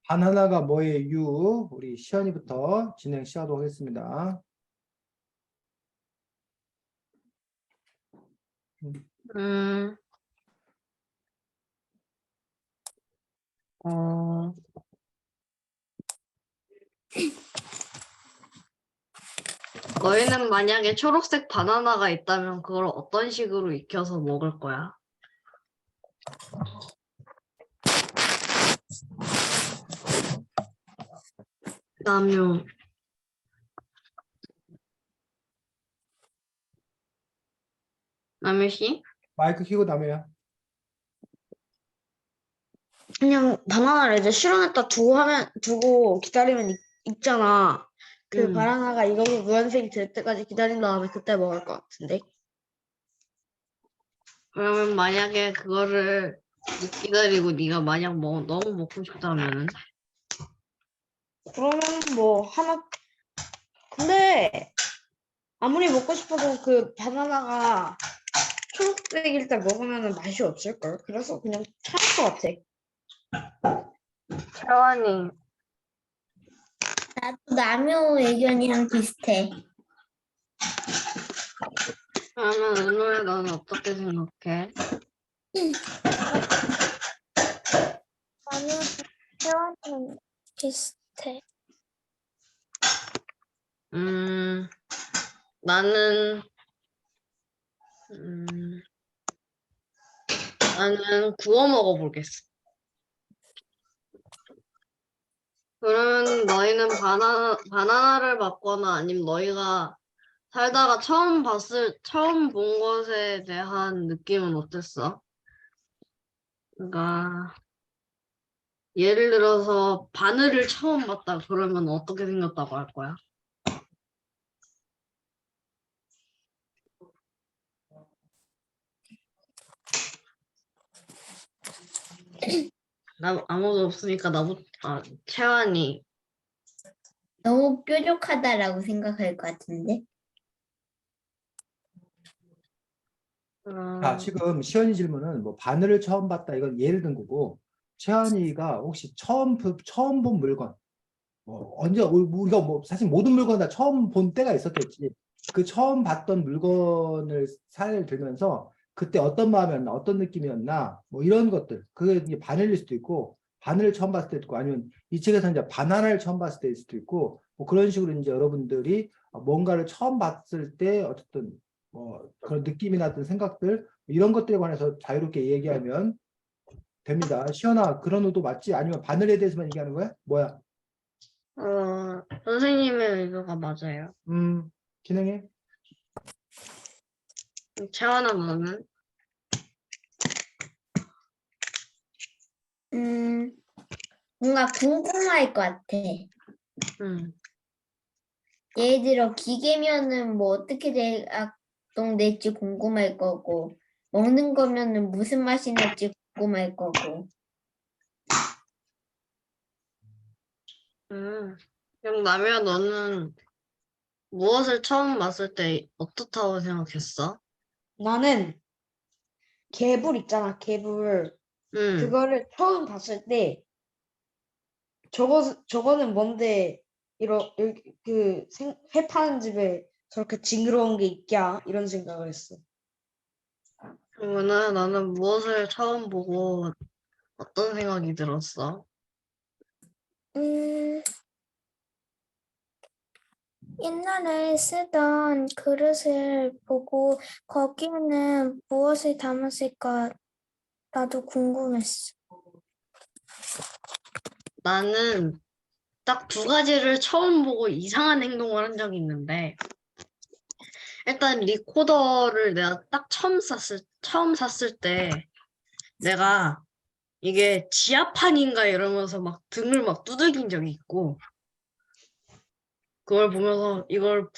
바나나가 뭐의 유? 우리 시연이부터 진행 시작하도록 하겠습니다. 음, 어, 너희는 만약에 초록색 바나나가 있다면 그걸 어떤 식으로 익혀서 먹을 거야? 라면. 라면 씨? 마이크 켜고 남해요. 그냥 바나나를 이제 실온에다 두고 기다리면 익잖아. 그 바나나가 익어서 노란색이 될 때까지 기다린 다음에 그때 먹을 것 같은데. 그러면 만약에 그거를 못 기다리고 네가 만약 너무 먹고 싶다면은? 그러면 뭐 하나 근데 아무리 먹고 싶어도 그 바나나가 초록색일 때 먹으면 맛이 없을걸. 그래서 그냥 참을 것 같아. 채원이. 나도 남효 의견이랑 비슷해. 그러면 은호야 너는 어떻게 생각해? 나는 회원이랑 비슷해. 나는 음, 나는 구워 먹어보겠어. 그러면 너희는 바나나를 먹거나 아니면 너희가 살다가 처음 본 것에 대한 느낌은 어땠어? 그러니까, 예를 들어서 바늘을 처음 봤다 그러면 어떻게 생겼다고 할 거야? 나 아무도 없으니까 채환이. 너무 뾰족하다라고 생각할 것 같은데. 자, 지금 시연이 질문은 뭐 바늘을 처음 봤다. 이건 예를 든 거고, 채연이가 혹시 처음 본 물건, 뭐 언제 우리가 뭐 사실 모든 물건 다 처음 본 때가 있었겠지. 그 처음 봤던 물건을 사례를 들면서 그때 어떤 마음이었나, 어떤 느낌이었나, 뭐 이런 것들. 그게 이제 바늘일 수도 있고, 바늘을 처음 봤을 때도 있고, 아니면 이 책에서 이제 바나나를 처음 봤을 때일 수도 있고, 뭐 그런 식으로 이제 여러분들이 뭔가를 처음 봤을 때 어쨌든 뭐 그런 느낌이나 어떤 생각들 이런 것들에 관해서 자유롭게 얘기하면 됩니다. 시연아, 그런 의도 맞지? 아니면 바늘에 대해서만 얘기하는 거야? 뭐야? 선생님의 의도가 맞아요. 진행해. 채환아 너는? 뭔가 궁금할 것 같아. 응. 예를 들어 기계면은 뭐 어떻게 작동될지 궁금할 거고, 먹는 거면은 무슨 맛이 날지 궁금할 거고. 그럼 남이야 너는 무엇을 처음 봤을 때 어떻다고 생각했어? 나는 개불 있잖아, 개불. 응. 그거를 처음 봤을 때 저거는 뭔데 회 파는 집에 저렇게 징그러운 게 있냐 이런 생각을 했어. 그러면은 나는 무엇을 처음 보고 어떤 생각이 들었어? 음, 옛날에 쓰던 그릇을 보고 거기에는 무엇을 담았을까 나도 궁금했어. 나는 딱 두 가지를 처음 보고 이상한 행동을 한 적이 있는데, 일단 리코더를 내가 딱 처음 샀을 때 내가 이게 지하판인가 이러면서 막 등을 막 두들긴 적이 있고, 그걸 보면서 이걸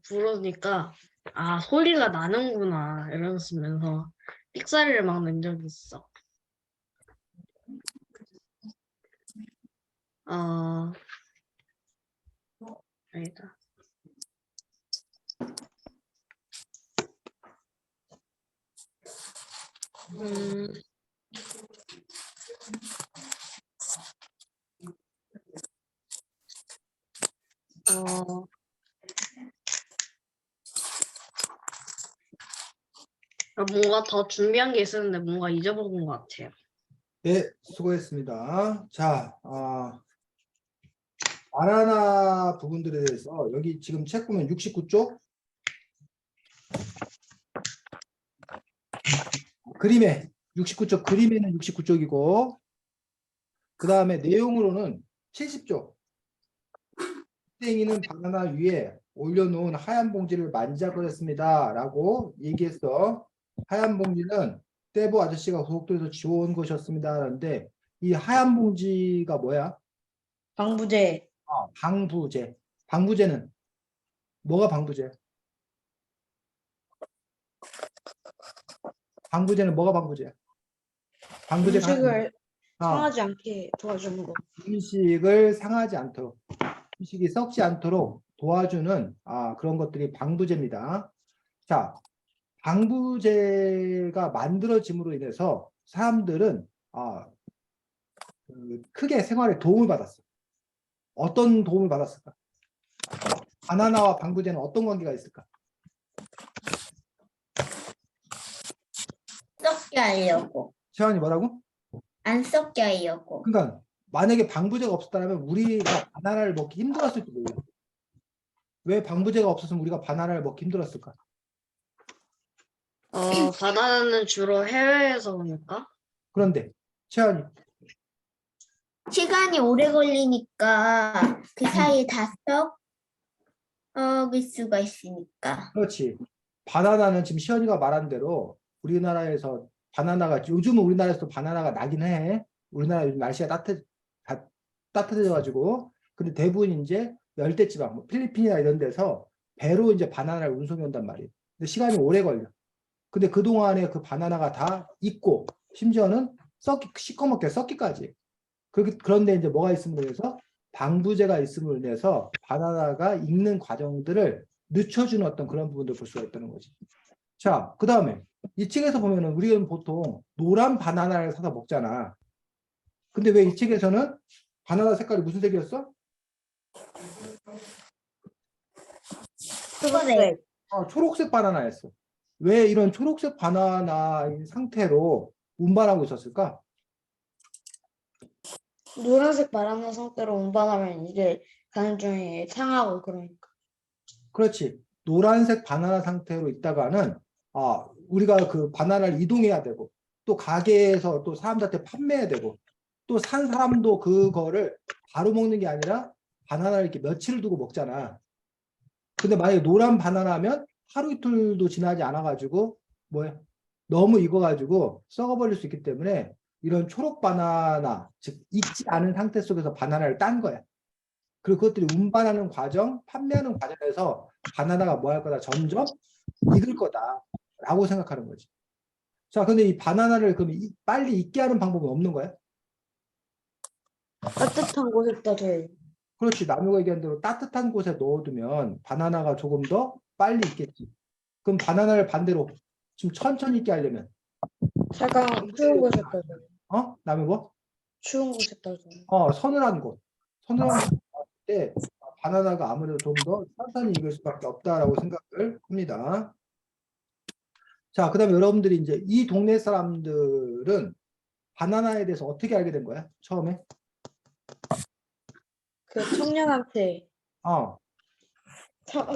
부르니까 아, 소리가 나는구나 이러면서 삑사리를 막 낸 적이 있어. 어, 아니다. 음, 어, 뭔가 더 준비한 게 있었는데 뭔가 잊어먹은 것 같아요. 네, 수고했습니다. 자, 바나나 부분들에 대해서 여기 지금 책 보면 69쪽 그림에 69쪽 그림에는 69쪽이고 그 다음에 내용으로는 70쪽 땡이는 바나나 위에 올려놓은 하얀 봉지를 만지작거렸습니다 라고 얘기했어. 하얀 봉지는 떼보 아저씨가 고속도로에서 지워온 것이었습니다. 그런데 이 하얀 봉지가 뭐야? 방부제. 방부제. 방부제는 뭐가 방부제? 방부제는 뭐가 방부제야? 방부제가 음식을 어, 상하지 않게 도와주는 거. 음식을 상하지 않도록 음식이 썩지 않도록 도와주는 그런 것들이 방부제입니다. 자, 방부제가 만들어짐으로 인해서 사람들은 크게 생활에 도움을 받았어. 어떤 도움을 받았을까? 바나나와 방부제는 어떤 관계가 있을까? 썩게 하려고. 채원이 뭐라고? 안 썩게 하려고. 그러니까 만약에 방부제가 없었다면 우리가 바나나를 먹기 힘들었을지 몰라. 왜 방부제가 없었으면 우리가 바나나를 먹기 힘들었을까? 바나나는 주로 해외에서 오니까. 그런데 채원이 시간이 오래 걸리니까 그 사이에 다 썩을 수가 있으니까. 그렇지. 바나나는 지금 시연이가 말한 대로 우리나라에서 바나나가 요즘은 우리나라에서도 바나나가 나긴 해. 우리나라 요즘 날씨가 따뜻해져가지고 근데 대부분 이제 열대지방, 뭐 필리핀이나 이런 데서 배로 이제 바나나를 운송해 온단 말이에요. 근데 시간이 오래 걸려. 근데 그 동안에 그 바나나가 다 익고 심지어는 시꺼멓게 썩기까지. 그런데 이제 뭐가 있음으로 해서 방부제가 있음으로 인해서 바나나가 익는 과정들을 늦춰주는 어떤 그런 부분도 볼 수가 있다는 거지. 자, 그 다음에 이 책에서 보면은 우리는 보통 노란 바나나를 사서 먹잖아. 근데 왜 이 책에서는 바나나 색깔이 무슨 색이었어? 초록색. 초록색 바나나였어. 왜 이런 초록색 바나나인 상태로 운반하고 있었을까? 노란색 바나나 상태로 운반하면 이게 가는 중에 상하고 그러니까. 그렇지. 노란색 바나나 상태로 있다가는 우리가 그 바나나를 이동해야 되고 또 가게에서 또 사람들한테 판매해야 되고 또 산 사람도 그거를 바로 먹는 게 아니라 바나나를 이렇게 며칠을 두고 먹잖아. 근데 만약에 노란 바나나면 하루 이틀도 지나지 않아가지고 뭐야 너무 익어가지고 썩어버릴 수 있기 때문에 이런 초록 바나나 즉 익지 않은 상태 속에서 바나나를 딴 거야. 그리고 그것들이 운반하는 과정, 판매하는 과정에서 바나나가 뭐 할 거다? 점점 익을 거다라고 생각하는 거지. 자, 근데 이 바나나를 그럼 빨리 익게 하는 방법은 없는 거야? 따뜻한 곳에다 둬요. 그렇지. 나무가 얘기한 대로 따뜻한 곳에 넣어두면 바나나가 조금 더 빨리 익겠지. 그럼 바나나를 반대로 좀 천천히 익게 하려면 살짝 추운 곳에다 둬요. 남의 뭐? 추운 곳에다 둬요. 서늘한 곳. 서늘한 곳에 때 바나나가 아무래도 좀 더 천천히 익을 수밖에 없다라고 생각을 합니다. 자, 그 다음에 여러분들이 이제 이 동네 사람들은 바나나에 대해서 어떻게 알게 된 거야? 처음에? 그 청년한테 어,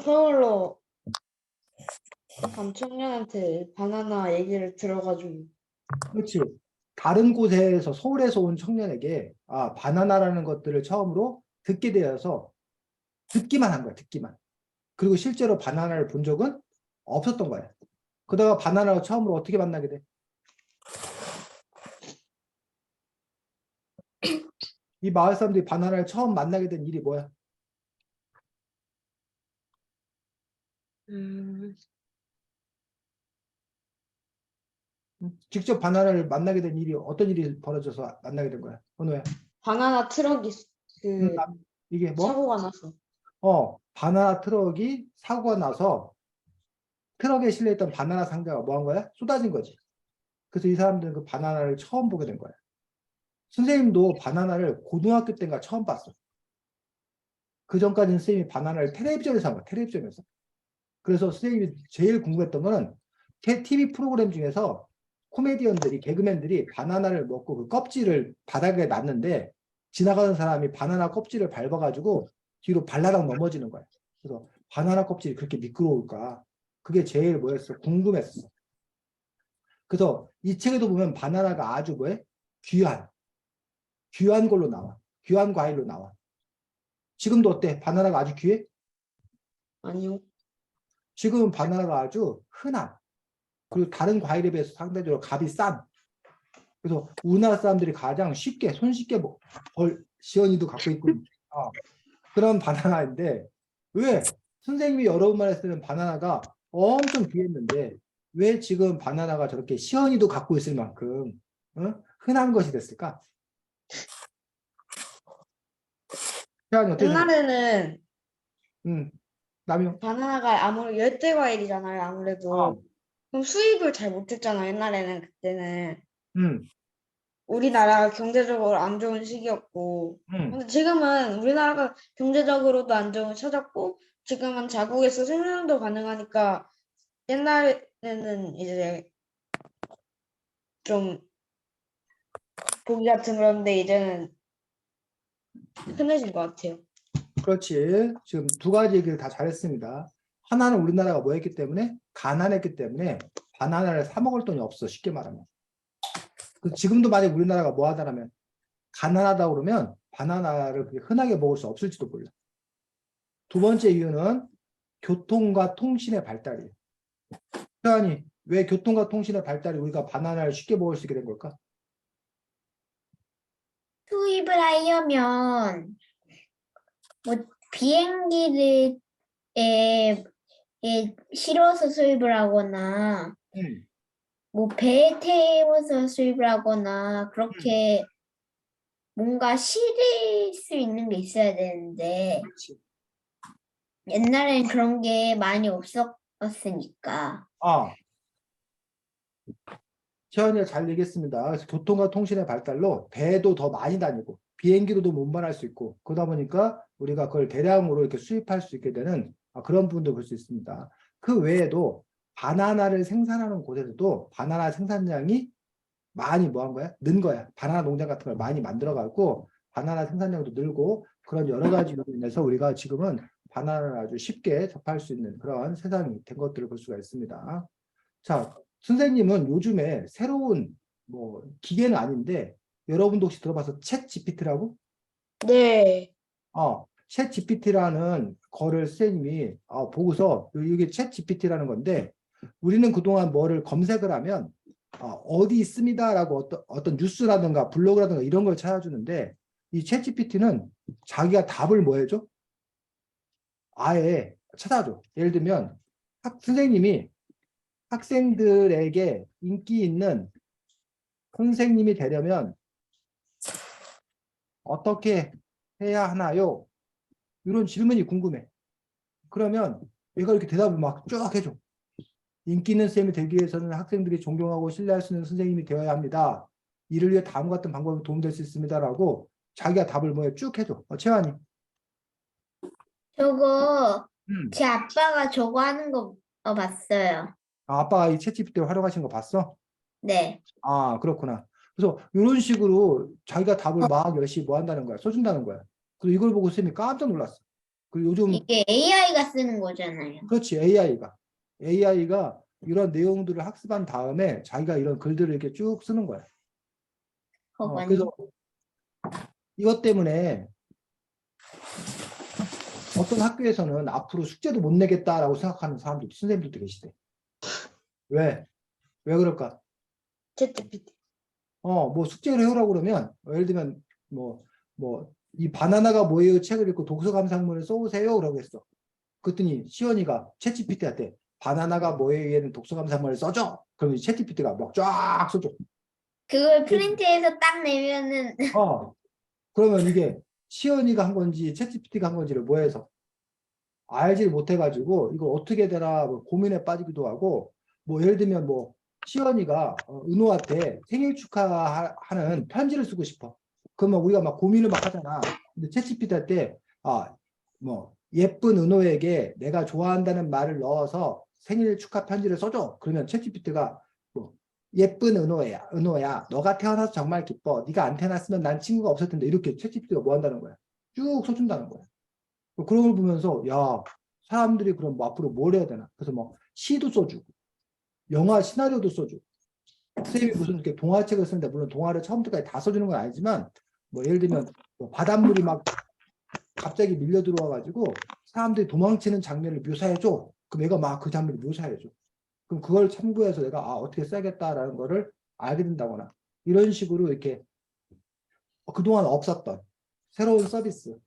서울로 간 청년한테 바나나 얘기를 들어가지고 그렇지. 다른 곳에서 서울에서 온 청년에게 바나나라는 것들을 처음으로 듣게 되어서 듣기만 한 거야, 듣기만. 그리고 실제로 바나나를 본 적은 없었던 거야. 그러다가 바나나를 처음으로 어떻게 만나게 돼? 이 마을 사람들이 바나나를 처음 만나게 된 일이 뭐야? 직접 바나나를 만나게 된 일이 어떤 일이 벌어져서 만나게 된 거야? 은호야. 바나나 트럭이 그 이게 뭐? 사고가 나서 바나나 트럭이 사고가 나서 트럭에 실려있던 바나나 상자가 뭐 한 거야? 쏟아진 거지. 그래서 이 사람들은 그 바나나를 처음 보게 된 거야. 선생님도 바나나를 고등학교 때인가 처음 봤어. 그 전까지는 선생님이 바나나를 텔레비전에서 한 거야. 텔레비전에서. 그래서 선생님이 제일 궁금했던 거는 TV 프로그램 중에서 코미디언들이, 개그맨들이 바나나를 먹고 그 껍질을 바닥에 놨는데 지나가는 사람이 바나나 껍질을 밟아가지고 뒤로 발라당 넘어지는 거야. 그래서 바나나 껍질이 그렇게 미끄러울까? 그게 제일 뭐였어? 궁금했어. 그래서 이 책에도 보면 바나나가 아주 뭐해? 귀한 걸로 나와. 귀한 과일로 나와. 지금도 어때? 바나나가 아주 귀해? 아니요. 지금은 바나나가 아주 흔한. 그리고 다른 과일에 비해서 상대적으로 값이 싼. 그래서 우리나라 사람들이 가장 쉽게, 손쉽게 시연이도 갖고 있고 그런 바나나인데 왜 선생님이 여러 번 말했을 바나나가 엄청 귀했는데 왜 지금 바나나가 저렇게 시연이도 갖고 있을 만큼 흔한 것이 됐을까? 시연이 어떻게 생각해? 옛날에는 남용? 바나나가 아무래도 열대 과일이잖아요. 아무래도 그럼 수입을 잘 못했잖아요. 옛날에는 그때는 우리나라가 경제적으로 안 좋은 시기였고, 근데 지금은 우리나라가 경제적으로도 안정을 찾았고, 지금은 자국에서 생산도 가능하니까 옛날에는 이제 좀 고기 같은 그런데 이제는 흔해진 것 같아요. 그렇지. 지금 두 가지 얘기를 다 잘했습니다. 하나는 우리나라가 뭐 했기 때문에? 가난했기 때문에 바나나를 사 먹을 돈이 없어. 쉽게 말하면. 지금도 만약 우리나라가 뭐 하다라면 가난하다 그러면 바나나를 그렇게 흔하게 먹을 수 없을지도 몰라. 두 번째 이유는 교통과 통신의 발달이에요. 태환이, 왜 교통과 통신의 발달이 우리가 바나나를 쉽게 먹을 수 있게 된 걸까? 수입을 하려면 뭐 비행기를 실어서 수입을 하거나 뭐 배에 태워서 수입을 하거나 그렇게 뭔가 실을 수 있는 게 있어야 되는데 그렇지. 옛날엔 그런 게 많이 없었으니까. 태환이가 잘 얘기했습니다. 그래서 교통과 통신의 발달로 배도 더 많이 다니고 비행기로도 운반할 수 있고 그러다 보니까 우리가 그걸 대량으로 이렇게 수입할 수 있게 되는 그런 부분도 볼 수 있습니다. 그 외에도 바나나를 생산하는 곳에서도 바나나 생산량이 많이 뭐 한 거야? 는 거야. 바나나 농장 같은 걸 많이 만들어가고 바나나 생산량도 늘고 그런 여러 가지로 인해서 우리가 지금은 바나나를 아주 쉽게 접할 수 있는 그런 세상이 된 것들을 볼 수가 있습니다. 자, 선생님은 요즘에 새로운 뭐 기계는 아닌데 여러분도 혹시 들어봐서 챗 GPT라고? 네. 챗 GPT라는 거를 선생님이 보고서 이게 챗 GPT라는 건데 우리는 그동안 뭐를 검색을 하면 어디 있습니다라고 어떤 뉴스라든가 블로그라든가 이런 걸 찾아주는데 이 챗 GPT는 자기가 답을 뭐 해줘? 아예 찾아줘. 예를 들면 선생님이 학생들에게 인기 있는 선생님이 되려면 어떻게 해야 하나요? 이런 질문이 궁금해. 그러면 얘가 이렇게 대답을 막 쭉 해줘. 인기 있는 선생님이 되기 위해서는 학생들이 존경하고 신뢰할 수 있는 선생님이 되어야 합니다. 이를 위해 다음과 같은 방법이 도움될 수 있습니다라고 자기가 답을 뭐에 쭉 해줘. 채환이. 저거 제 아빠가 저거 하는 거 봤어요. 아빠가 이 챗GPT 활용하신 거 봤어? 네. 그렇구나. 그래서 이런 식으로 자기가 답을 막 열심히 뭐 한다는 거야. 써준다는 거야. 그리고 이걸 보고 쌤이 깜짝 놀랐어. 그리고 요즘 이게 AI가 쓰는 거잖아요. 그렇지. AI가 이런 내용들을 학습한 다음에 자기가 이런 글들을 이렇게 쭉 쓰는 거야. 그래서 이것 때문에 어떤 학교에서는 앞으로 숙제도 못 내겠다라고 생각하는 사람들도 선생님들도 계시대. 왜 그럴까? 챗GPT. 뭐 숙제를 해오라고 그러면 예를 들면 이 바나나가 뭐예요 책을 읽고 독서 감상문을 써오세요 그러고 했어. 그랬더니 시연이가 챗GPT한테 바나나가 뭐예요에는 독서 감상문을 써줘. 그럼 챗GPT가 막 쫙 써줘. 그걸 프린트해서 딱 내면은 그러면 이게 시연이가 한 건지 챗GPT가 한 건지를 뭐해서 알지를 못해가지고 이걸 어떻게 되나 고민에 빠지기도 하고 예를 들면 시연이가 은호한테 생일 축하하는 편지를 쓰고 싶어. 그러면 우리가 막 고민을 막 하잖아. 근데 챗GPT한테 뭐 예쁜 은호에게 내가 좋아한다는 말을 넣어서 생일 축하 편지를 써줘. 그러면 챗GPT가 뭐 예쁜 은호야, 너가 태어나서 정말 기뻐. 네가 안 태어났으면 난 친구가 없을 텐데 이렇게 챗GPT가 뭐 한다는 거야? 쭉 써준다는 거야. 그런 걸 보면서 야 사람들이 그럼 뭐 앞으로 뭘 해야 되나? 그래서 뭐 시도 써주고 영화 시나리오도 써주고 선생님이 무슨 이렇게 동화책을 쓰는데 물론 동화를 처음부터까지 다 써주는 건 아니지만 뭐 예를 들면 뭐 바닷물이 막 갑자기 밀려 들어와가지고 사람들이 도망치는 장면을 묘사해줘. 그럼 얘가 막 그 장면을 묘사해줘. 그럼 그걸 참고해서 내가 어떻게 써야겠다라는 거를 알게 된다거나 이런 식으로 이렇게 그동안 없었던 새로운 서비스,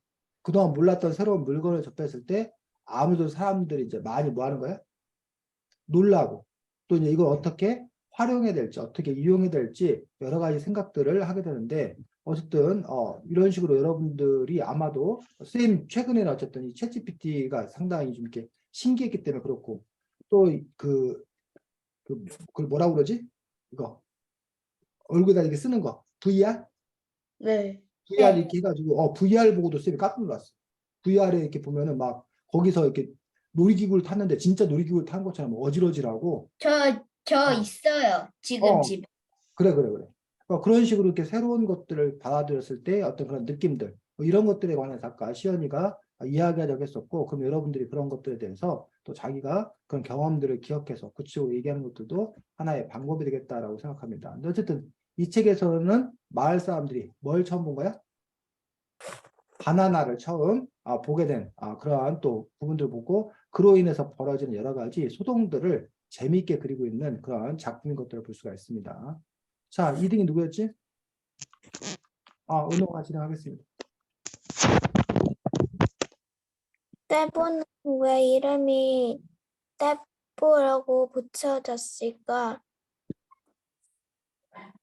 그동안 몰랐던 새로운 물건을 접했을 때 아무래도 사람들이 이제 많이 뭐 하는 거야? 놀라고 또 이제 이걸 어떻게 활용해야 될지 어떻게 이용해야 될지 여러 가지 생각들을 하게 되는데 어쨌든 이런 식으로 여러분들이 아마도 선생님 최근에는 어쨌든 이 챗GPT가 상당히 좀 이렇게 신기했기 때문에 그렇고 또 그걸 뭐라고 그러지? 이거 얼굴에다 이렇게 쓰는 거 VR? 네. VR 이렇게 해가지고 VR 보고도 쌤이 깜짝 놀랐어. VR에 이렇게 보면은 막 거기서 이렇게 놀이기구를 탔는데 진짜 놀이기구를 타는 것처럼 어지러지라고. 저 있어요. 지금 어 집. 그래. 그런 식으로 이렇게 새로운 것들을 받아들였을 때 어떤 그런 느낌들 뭐 이런 것들에 관해서 아까 시연이가 이야기하자고 했었고 그럼 여러분들이 그런 것들에 대해서 또 자기가 그런 경험들을 기억해서 구체적으로 얘기하는 것들도 하나의 방법이 되겠다라고 생각합니다. 근데 어쨌든 이 책에서는 마을 사람들이 뭘 처음 본 거야? 바나나를 처음 보게 된 그러한 또 부분들을 보고 그로 인해서 벌어지는 여러 가지 소동들을 재미있게 그리고 있는 그러한 작품인 것들을 볼 수가 있습니다. 자, 2등이 누구였지? 은호가 진행하겠습니다. 떼보는 왜 이름이 떼보라고 붙여졌을까?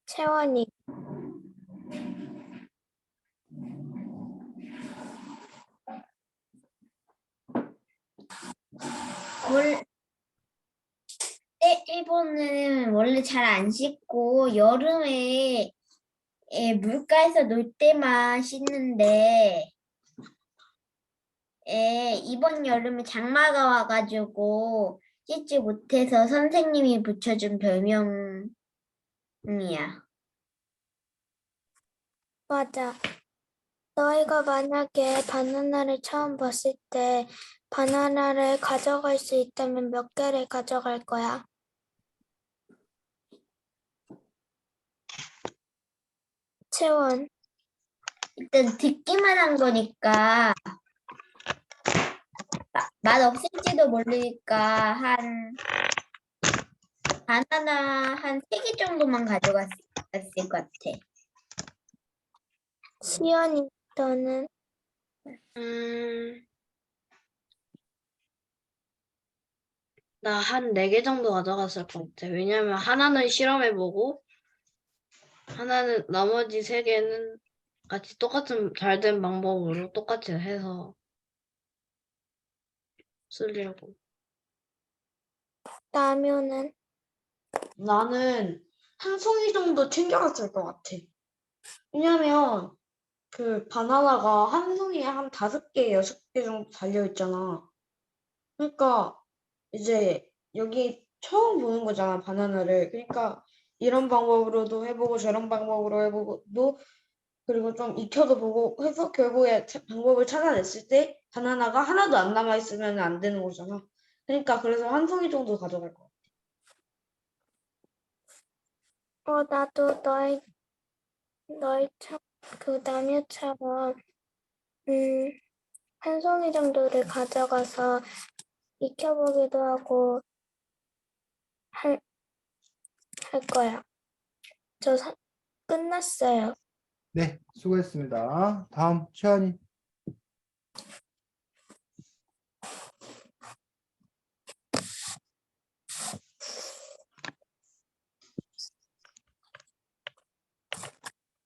채원이. 원래 일본은 원래 잘 안 씻고 여름에 물가에서 놀 때만 씻는데 이번 여름에 장마가 와가지고 씻지 못해서 선생님이 붙여준 별명이야. 맞아. 너희가 만약에 바나나를 처음 봤을 때 바나나를 가져갈 수 있다면 몇 개를 가져갈 거야? 채원. 일단 듣기만 한 거니까 맛 없을지도 모르니까 바나나 한 3개 정도만 가져갔을 것 같아. 시연이 너는? 나 한 4개 정도 가져갔을 것 같아. 왜냐면 하나는 실험해보고 하나는 나머지 3개는 같이 똑같은 잘 된 방법으로 똑같이 해서 쓰려고. 라면은? 나는 한 송이 정도 챙겨갔을 것 같아. 왜냐면 그 바나나가 한 송이에 한 5개, 6개 정도 달려있잖아. 그러니까 이제 여기 처음 보는 거잖아, 바나나를. 그러니까 이런 방법으로도 해보고 저런 방법으로 해보고도 그리고 좀 익혀도 보고 해서 결국에 방법을 찾아냈을 때 바나나가 하나도 안 남아있으면 안 되는 거잖아. 그러니까 그래서 한 송이 정도 가져갈 거야. 나도 그 남유처럼 한 송이 정도를 가져가서 익혀보기도 하고 할 거야. 끝났어요. 네, 수고했습니다. 다음 최한이.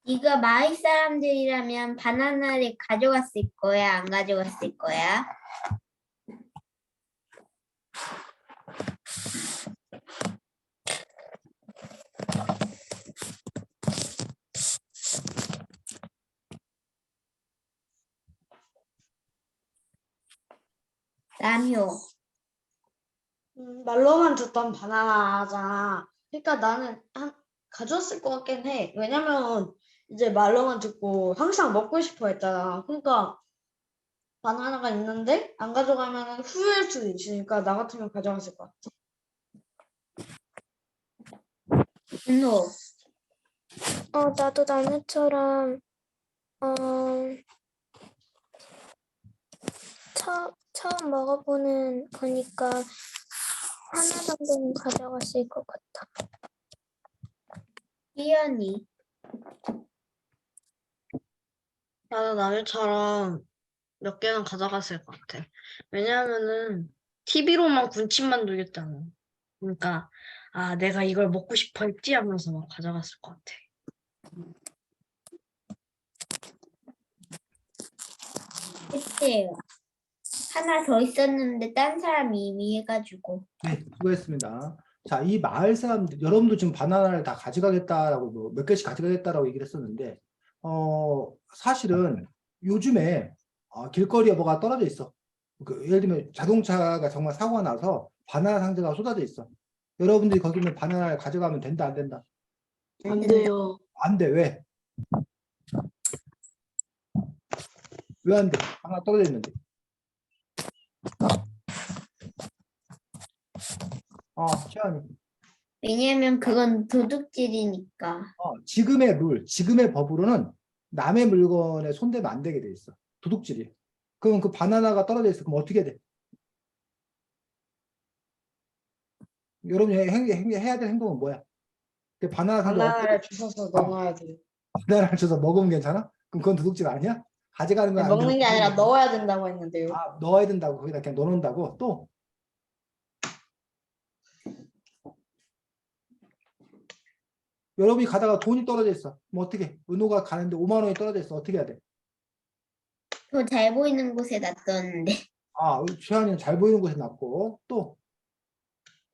네가 마을 사람들이라면 바나나를 가져갔을 거야, 안 가져갔을 거야? 남효. 말로만 듣던 바나나잖아. 그러니까 나는 가져왔을 것 같긴 해. 왜냐면 이제 말로만 듣고 항상 먹고 싶어 했잖아. 그러니까 바나나가 있는데 안 가져가면 후회할 수도 있으니까 나 같으면 가져갔을 것 같아. 준호. 나도 나무처럼 처음 먹어보는 거니까 하나 정도는 가져갔을 것 같아. 희연이. 나도 남일처럼 몇 개는 가져갔을 것 같아. 왜냐하면은 TV로만 군침만 돌겠잖아. 그러니까 아 내가 이걸 먹고 싶어 했지 하면서 막 가져갔을 것 같아. 그치. 하나 더 있었는데 딴 사람이 이미 해가지고. 네, 수고했습니다. 자, 이 마을 사람들, 여러분도 지금 바나나를 다 가져가겠다라고, 뭐 몇 개씩 가져가겠다라고 얘기를 했었는데, 사실은 요즘에 길거리에 뭐가 떨어져 있어. 예를 들면 자동차가 정말 사고가 나서 바나나 상자가 쏟아져 있어. 여러분들이 거기 있는 바나나를 가져가면 된다, 안 된다? 안 돼요. 안 돼, 왜? 왜 안 돼? 하나 떨어져 있는데. 시원이. 왜냐면 그건 도둑질이니까. 지금의 룰, 지금의 법으로는 남의 물건에 손대면 안 되게 돼 있어. 도둑질이. 그럼 그 바나나가 떨어져 있어. 그럼 어떻게 돼? 여러분이 해야 될 행동은 뭐야? 그 바나나 상자 바나나를 주워서 넣어놔야 돼. 바나나를 줘서 먹으면 괜찮아? 그럼 그건 도둑질 아니야? 가져가는 건 안 먹는 되고 게 아니라 넣어야 된다고 했는데요. 넣어야 된다고 거기다 그냥 넣어놓는다고 또 여러분이 가다가 돈이 떨어져 있어. 뭐 어떻게? 은호가 가는데 5만 원이 떨어져 있어. 어떻게 해야 돼? 더 잘 보이는 곳에 놨었는데. 최한이는 잘 보이는 곳에 놨고 또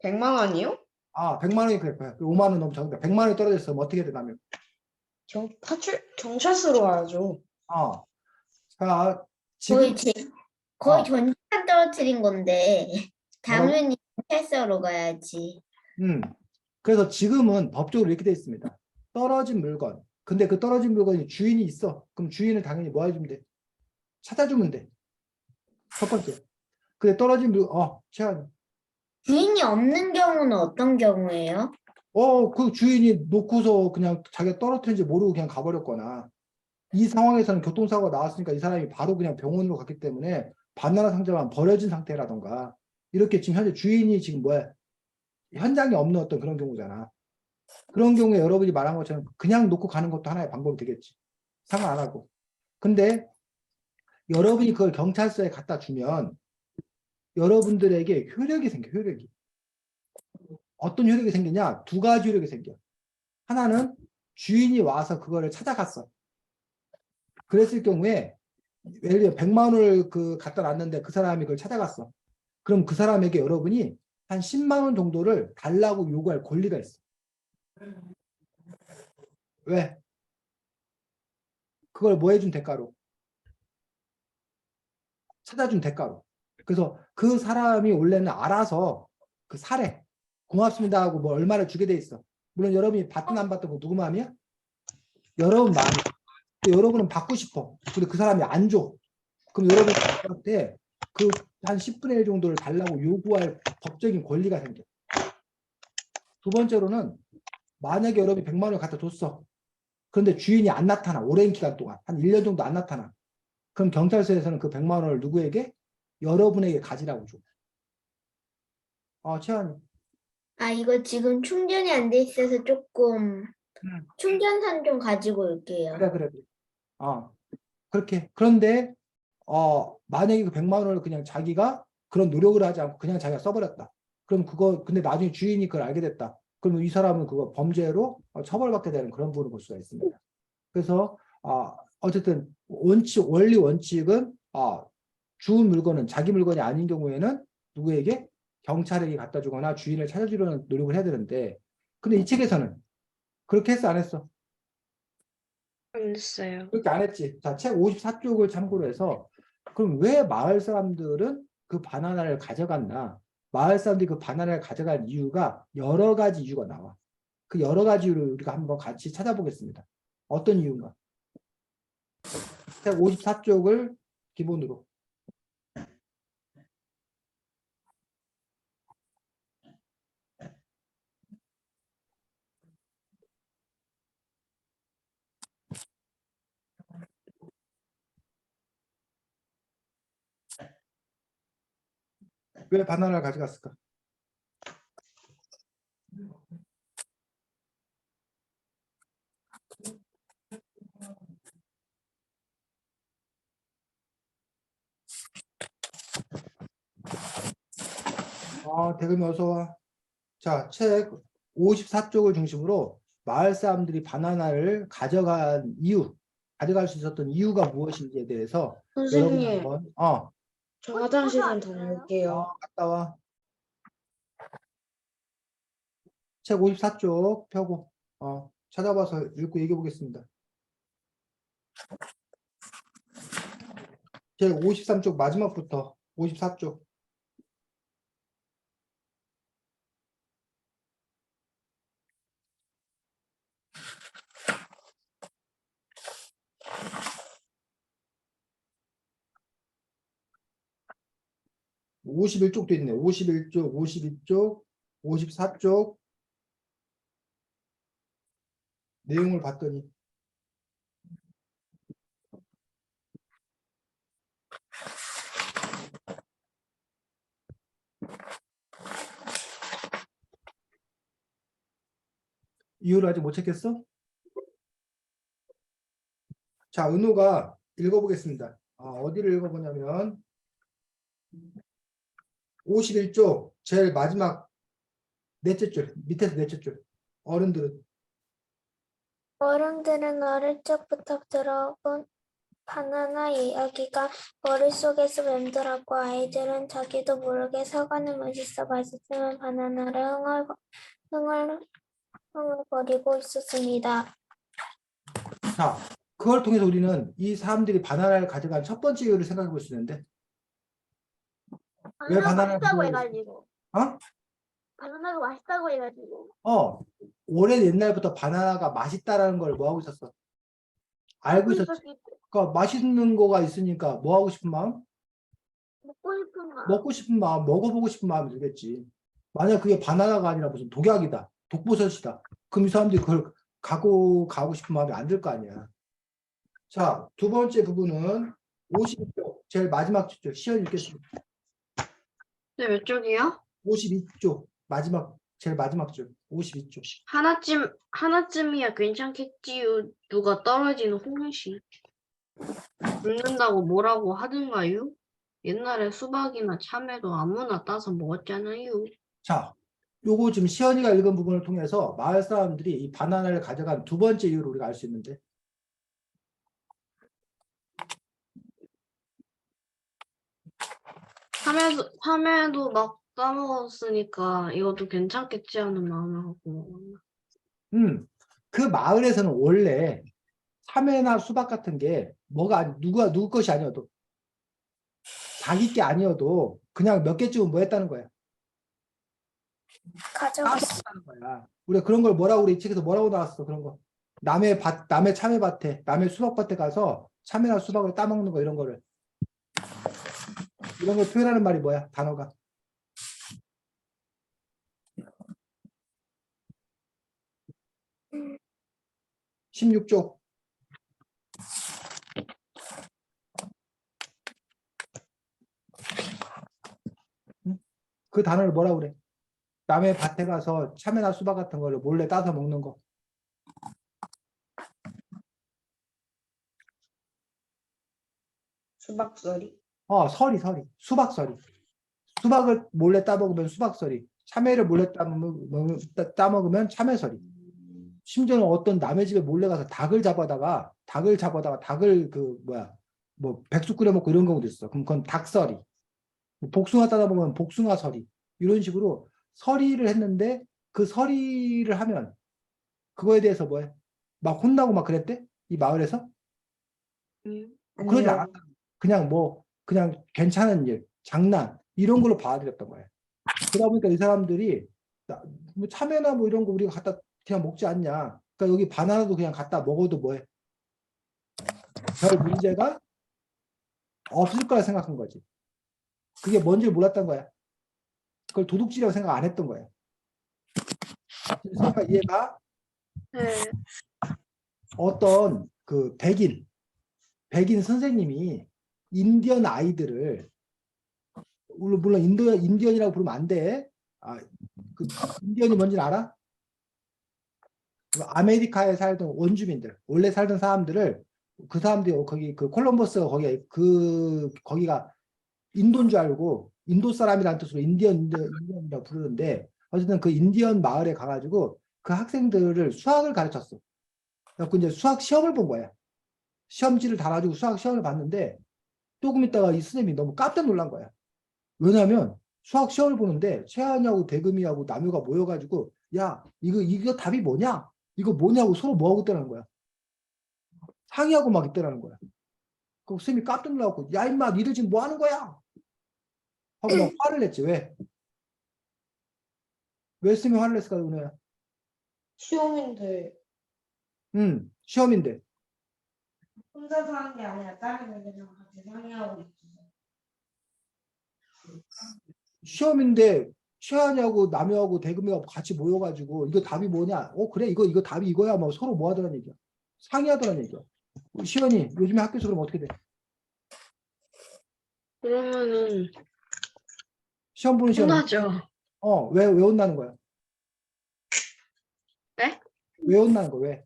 100만 원이요? 100만 원이 그래. 5만 원 너무 적은데 100만 원이 떨어져 있어. 뭐 어떻게 되냐면 경찰서로 가야죠. 자, 지금 거의 어. 전체가 떨어뜨린 건데. 뭐라고? 당연히 경찰서로 가야지. 그래서 지금은 법적으로 이렇게 돼 있습니다. 떨어진 물건. 근데 그 떨어진 물건이 주인이 있어. 그럼 주인을 당연히 뭐 해주면 돼? 찾아주면 돼. 첫 번째. 근데 떨어진 물건, 최한. 주인이 없는 경우는 어떤 경우예요? 그 주인이 놓고서 그냥 자기가 떨어뜨린지 모르고 그냥 가버렸거나 이 상황에서는 교통사고가 나왔으니까 이 사람이 바로 그냥 병원으로 갔기 때문에 바나나 상자만 버려진 상태라던가 이렇게 지금 현재 주인이 지금 뭐야? 현장에 없는 어떤 그런 경우잖아. 그런 경우에 여러분이 말한 것처럼 그냥 놓고 가는 것도 하나의 방법이 되겠지. 상관 안 하고. 근데 여러분이 그걸 경찰서에 갖다 주면 여러분들에게 효력이 생겨, 효력이. 어떤 효력이 생기냐? 두 가지 효력이 생겨. 하나는 주인이 와서 그거를 찾아갔어. 그랬을 경우에 예를 들어 100만 원을 갖다 놨는데 그 사람이 그걸 찾아갔어. 그럼 그 사람에게 여러분이 한 10만 원 정도를 달라고 요구할 권리가 있어. 왜? 그걸 뭐 해준 대가로? 찾아준 대가로. 그래서 그 사람이 원래는 알아서 그 사례 고맙습니다 하고 뭐 얼마를 주게 돼 있어. 물론 여러분이 받든 안 받든 그 누구 마음이야? 여러분 마음이. 여러분은 받고 싶어. 근데 그 사람이 안 줘. 그럼 여러분한테 그 한 10분의 1 정도를 달라고 요구할 법적인 권리가 생겨. 두 번째로는 만약에 여러분이 100만 원을 갖다 줬어. 그런데 주인이 안 나타나. 오랜 기간 동안. 한 1년 정도 안 나타나. 그럼 경찰서에서는 그 100만 원을 누구에게? 여러분에게 가지라고 줘. 최한이. 이거 지금 충전이 안 돼 있어서 조금 충전선 좀 가지고 올게요. 그래. 그렇게. 그런데 만약에 그 100만 원을 그냥 자기가 그런 노력을 하지 않고 그냥 자기가 써버렸다. 그럼 근데 나중에 주인이 그걸 알게 됐다. 그러면 이 사람은 그거 범죄로 처벌받게 되는 그런 부분을 볼 수가 있습니다. 그래서 어쨌든 원리 원칙은 주운 물건은 자기 물건이 아닌 경우에는 누구에게? 경찰에게 갖다 주거나 주인을 찾아주려는 노력을 해야 되는데 근데 이 책에서는 그렇게 했어 안 했어? 안 됐어요. 그렇게 안 했지. 자, 책 54쪽을 참고로 해서 그럼 왜 마을 사람들은 그 바나나를 가져갔나? 마을 사람들이 그 바나나를 가져간 이유가 여러 가지 이유가 나와. 그 여러 가지 이유를 우리가 한번 같이 찾아보겠습니다. 어떤 이유인가? 54쪽을 기본으로. 왜 바나나를 가져갔을까? 대금이 어서 와. 자, 책 54쪽을 중심으로 마을 사람들이 바나나를 가져간 이유, 가져갈 수 있었던 이유가 무엇인지에 대해서 여러분 선생님, 한번 저 화장실 좀 다녀올게요. 갔다 와. 책 54쪽 펴고 찾아봐서 읽고 얘기해 보겠습니다. 책 53쪽 마지막부터 54쪽. (51쪽도) 있네. 51쪽, 52쪽, 54쪽 내용을 봤더니 이유를 아직 못 찾겠어? 자, 은호가 읽어보겠습니다. 어디를 읽어보냐면 51쪽 제일 마지막 넷째 줄, 밑에서 넷째 줄. 어른들은 어른들은 어릴 적부터 들어본 바나나 이야기가 머릿속에서 맴돌았고 아이들은 자기도 모르게 사과는 맛있으면 바나나를 흥얼거리고 있었습니다. 자, 그걸 통해서 우리는 이 사람들이 바나나를 가져간 첫 번째 이유를 생각해 볼 수 있는데 왜 바나나를 맛있다고 가져가고 해가지고 어? 바나나가 맛있다고 해가지고 오랜 옛날부터 바나나가 맛있다라는 걸 뭐 하고 있었어? 알고 있었지. 그러니까 맛있는 거가 있으니까 뭐 하고 싶은 마음? 먹고 싶은 마음, 먹어보고 싶은 마음이 들겠지. 만약 그게 바나나가 아니라 무슨 독약이다, 독버섯이다. 그럼 이 사람들이 그걸 가고 싶은 마음이 안 들 거 아니야. 자, 두 번째 부분은 52쪽, 제일 마지막 줄, 시연 읽겠습니다. 네, 몇 쪽이요? 52쪽, 제일 마지막 줄, 52쪽. 하나쯤이야 괜찮겠지요. 누가 떨어지는 홍시. 굶는다고 뭐라고 하든가요? 옛날에 수박이나 참외도 아무나 따서 먹었잖아요. 자, 요거 지금 시연이가 읽은 부분을 통해서 마을 사람들이 이 바나나를 가져간 두 번째 이유를 우리가 알 수 있는데 참외도 막 따먹었으니까 이것도 괜찮겠지 하는 마음을 하고. 그 마을에서는 원래 참외나 수박 같은 게 누구 것이 아니어도 자기 게 아니어도 그냥 몇 개쯤은 뭐 했다는 거야. 가져갔어. 따먹었다는 거야. 우리가 그런 걸 뭐라고 우리 책에서 뭐라고 나왔어. 그런 거. 남의 참외밭에, 남의 수박밭에 가서 참외나 수박을 따먹는 거 이런 걸 표현하는 말이 뭐야? 단어가. 음. 16쪽. 그 단어를 뭐라고 그래? 남의 밭에 가서 참외나 수박 같은 거를 몰래 따서 먹는 거. 수박소리. 서리. 수박서리. 수박을 몰래 따먹으면 수박서리. 참외를 몰래 따먹으면 참외서리. 심지어는 어떤 남의 집에 몰래 가서 닭을 잡아다가 백숙 끓여 먹고 이런 경우도 있어. 그럼 그건 닭서리. 복숭아 따다 보면 복숭아서리. 이런 식으로 서리를 했는데 그 서리를 하면 그거에 대해서 뭐해? 막 혼나고 막 그랬대? 이 마을에서? 그러지 아니요. 않았다. 그냥 괜찮은 일. 장난 이런 걸로 받아들였던 거예요. 그러다 보니까 이 사람들이 뭐 참외나 뭐 이런 거 우리가 갖다 그냥 먹지 않냐. 그러니까 여기 바나나도 그냥 갖다 먹어도 뭐해. 별 문제가 없을 거라 생각한 거지. 그게 뭔지 몰랐던 거야. 그걸 도둑질이라고 생각 안 했던 거야. 그러니까 얘가 네. 어떤 그 백인 선생님이 인디언 아이들을 물론 인디언이라고 부르면 안 돼. 그 인디언이 뭔지는 알아? 아메리카에 살던 원주민들, 원래 살던 사람들을 그 사람들이 거기 그 콜럼버스가 거기가 인도인 줄 알고 인도 사람이라는 뜻으로 인디언이라고 부르는데 어쨌든 그 인디언 마을에 가가지고 그 학생들을 수학을 가르쳤어. 그래서 이제 수학 시험을 본 거야. 시험지를 달아주고 수학 시험을 봤는데 조금 있다가 이 선생님이 너무 깜짝 놀란 거야. 왜냐하면 수학 시험을 보는데 최한이하고 대금이하고 남효가 모여가지고 야 이거 답이 뭐냐? 이거 뭐냐고 서로 뭐하고 있다는 거야. 상의하고 막 있다는 거야. 그 선생님이 깜짝 놀라고 야 임마 니들 지금 뭐 하는 거야? 하고 막 화를 냈지. 왜 선생님이 화를 냈을까 은호야? 시험인데 시험인데 혼자서 하는 게 아니라 다른 애들이랑 같이 상의하고 있어. 시험인데 최한이하고 남효하고 대금이하고 같이 모여가지고 이거 답이 뭐냐? 그래 이거 답이 이거야. 막 서로 뭐 하더란 얘기야. 상의하더란 얘기야. 시연이 요즘에 학교에서 그럼 어떻게 돼? 그러면은 시험 보는 시간 혼나죠. 왜 혼나는 거야? 네? 왜 혼나는 거야? 왜?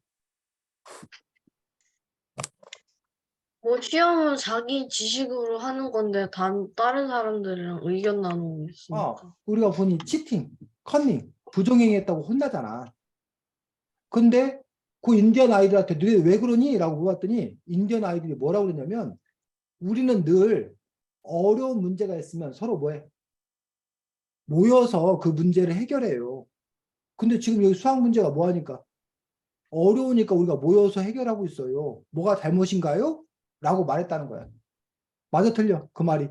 뭐 시험은 자기 지식으로 하는 건데 다른 사람들이랑 의견 나누고 있으니까. 우리가 보니 치팅, 컨닝, 부정행위했다고 혼나잖아. 근데 그 인디언 아이들한테 너네 왜 그러니? 라고 물어봤더니 인디언 아이들이 뭐라고 그러냐면 우리는 늘 어려운 문제가 있으면 서로 뭐해? 모여서 그 문제를 해결해요. 근데 지금 여기 수학 문제가 뭐하니까? 어려우니까 우리가 모여서 해결하고 있어요. 뭐가 잘못인가요? 라고 말했다는 거야. 맞아 틀려 그 말이.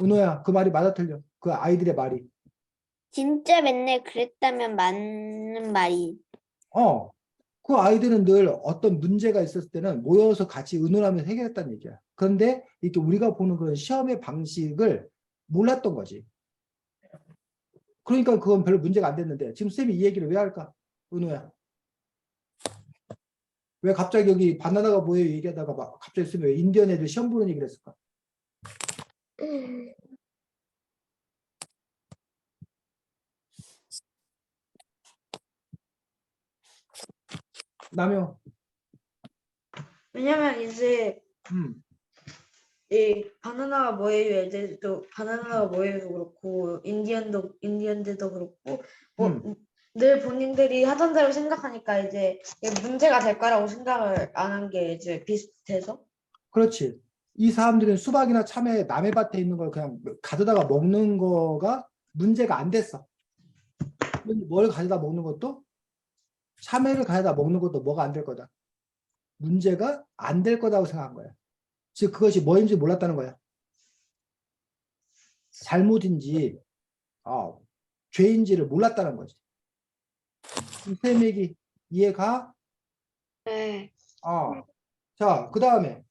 은호야 그 말이 맞아 틀려. 그 아이들의 말이. 진짜 맨날 그랬다면 맞는 말이. 그 아이들은 늘 어떤 문제가 있었을 때는 모여서 같이 의논하면서 해결했다는 얘기야. 그런데 이렇게 우리가 보는 그런 시험의 방식을 몰랐던 거지. 그러니까 그건 별로 문제가 안 됐는데 지금 쌤이 이 얘기를 왜 할까? 은호야. 왜 갑자기 여기 바나나가 뭐예요 얘기하다가 막 갑자기 쌤이 왜 인디언 애들 시험 보는 얘기를 했을까? 남효. 왜냐면 이제 음. 이 바나나가 뭐예요? 애들도 바나나가 뭐예요? 그렇고 인디언들도 그렇고 뭐 늘 본인들이 하던 대로 생각하니까 이제 이게 문제가 될 거라고 생각을 안 한 게 이제 비슷해서. 그렇지. 이 사람들은 수박이나 참외 남의 밭에 있는 걸 그냥 가져다가 먹는 거가 문제가 안 됐어. 뭘 가져다 먹는 것도 참외를 가져다 먹는 것도 뭐가 안 될 거다. 문제가 안 될 거다고 생각한 거야. 즉 그것이 뭐인지 몰랐다는 거야. 잘못인지 죄인지를 몰랐다는 거지. 쌤 얘기 이해가? 네. 자, 그 다음에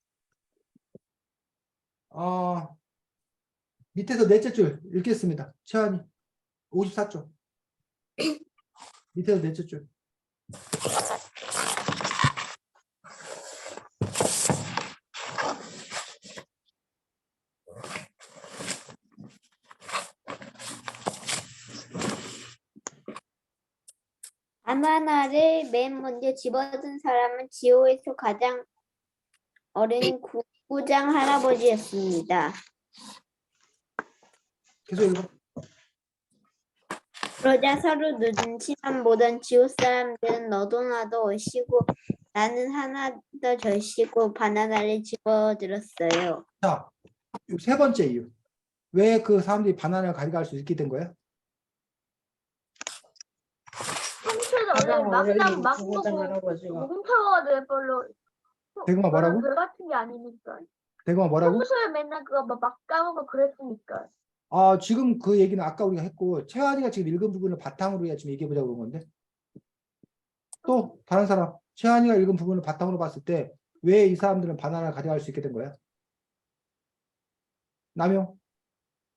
밑에서 넷째 줄 읽겠습니다. 채환이 54쪽 밑에서 넷째 줄. 바나나를 맨 먼저 집어든 사람은 지호에서 가장 어린 구구장 할아버지였습니다. 계속 읽어. 그러자 서로 눈치만 보던 지호 사람들은 너도 나도 얼씨구 나는 하나 더 절씨구 바나나를 집어들었어요. 자, 세 번째 이유. 왜 그 사람들이 바나나를 가져갈 수 있게 된 거야? 가장 어른이 막 구구장 보고 할아버지가 훔쳐가도 별로 대금아 뭐라고? 별 같은 게 아니니까. 대금아 뭐라고? 평소에 맨날 그거 막 까먹고 그랬으니까. 아, 지금 그 얘기는 아까 우리가 했고, 채환이가 지금 읽은 부분을 바탕으로 해야 지금 얘기해보자고 그런 건데. 또, 다른 사람. 채환이가 읽은 부분을 바탕으로 봤을 때, 왜 이 사람들은 바나나를 가져갈 수 있게 된 거야? 남용?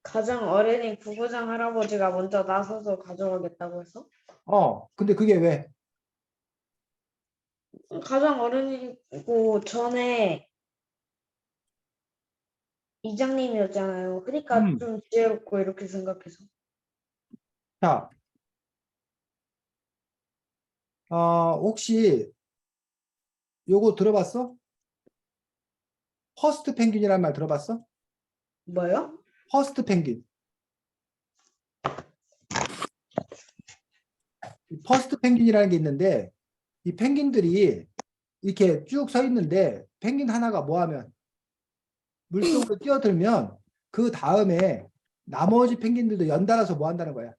가장 어린이 구구장 할아버지가 먼저 나서서 가져가겠다고 해서 근데 그게 왜? 가장 어린이고 전에 이장님이었잖아요. 그러니까 좀 지혜롭고 이렇게 생각해서. 자, 혹시 요거 들어봤어? 퍼스트 펭귄이라는 말 들어봤어? 뭐요? 퍼스트 펭귄. 이 퍼스트 펭귄이라는 게 있는데, 이 펭귄들이 이렇게 쭉 서 있는데, 펭귄 하나가 뭐 하면, 물속으로 뛰어들면, 그 다음에 나머지 펭귄들도 연달아서 뭐 한다는 거야?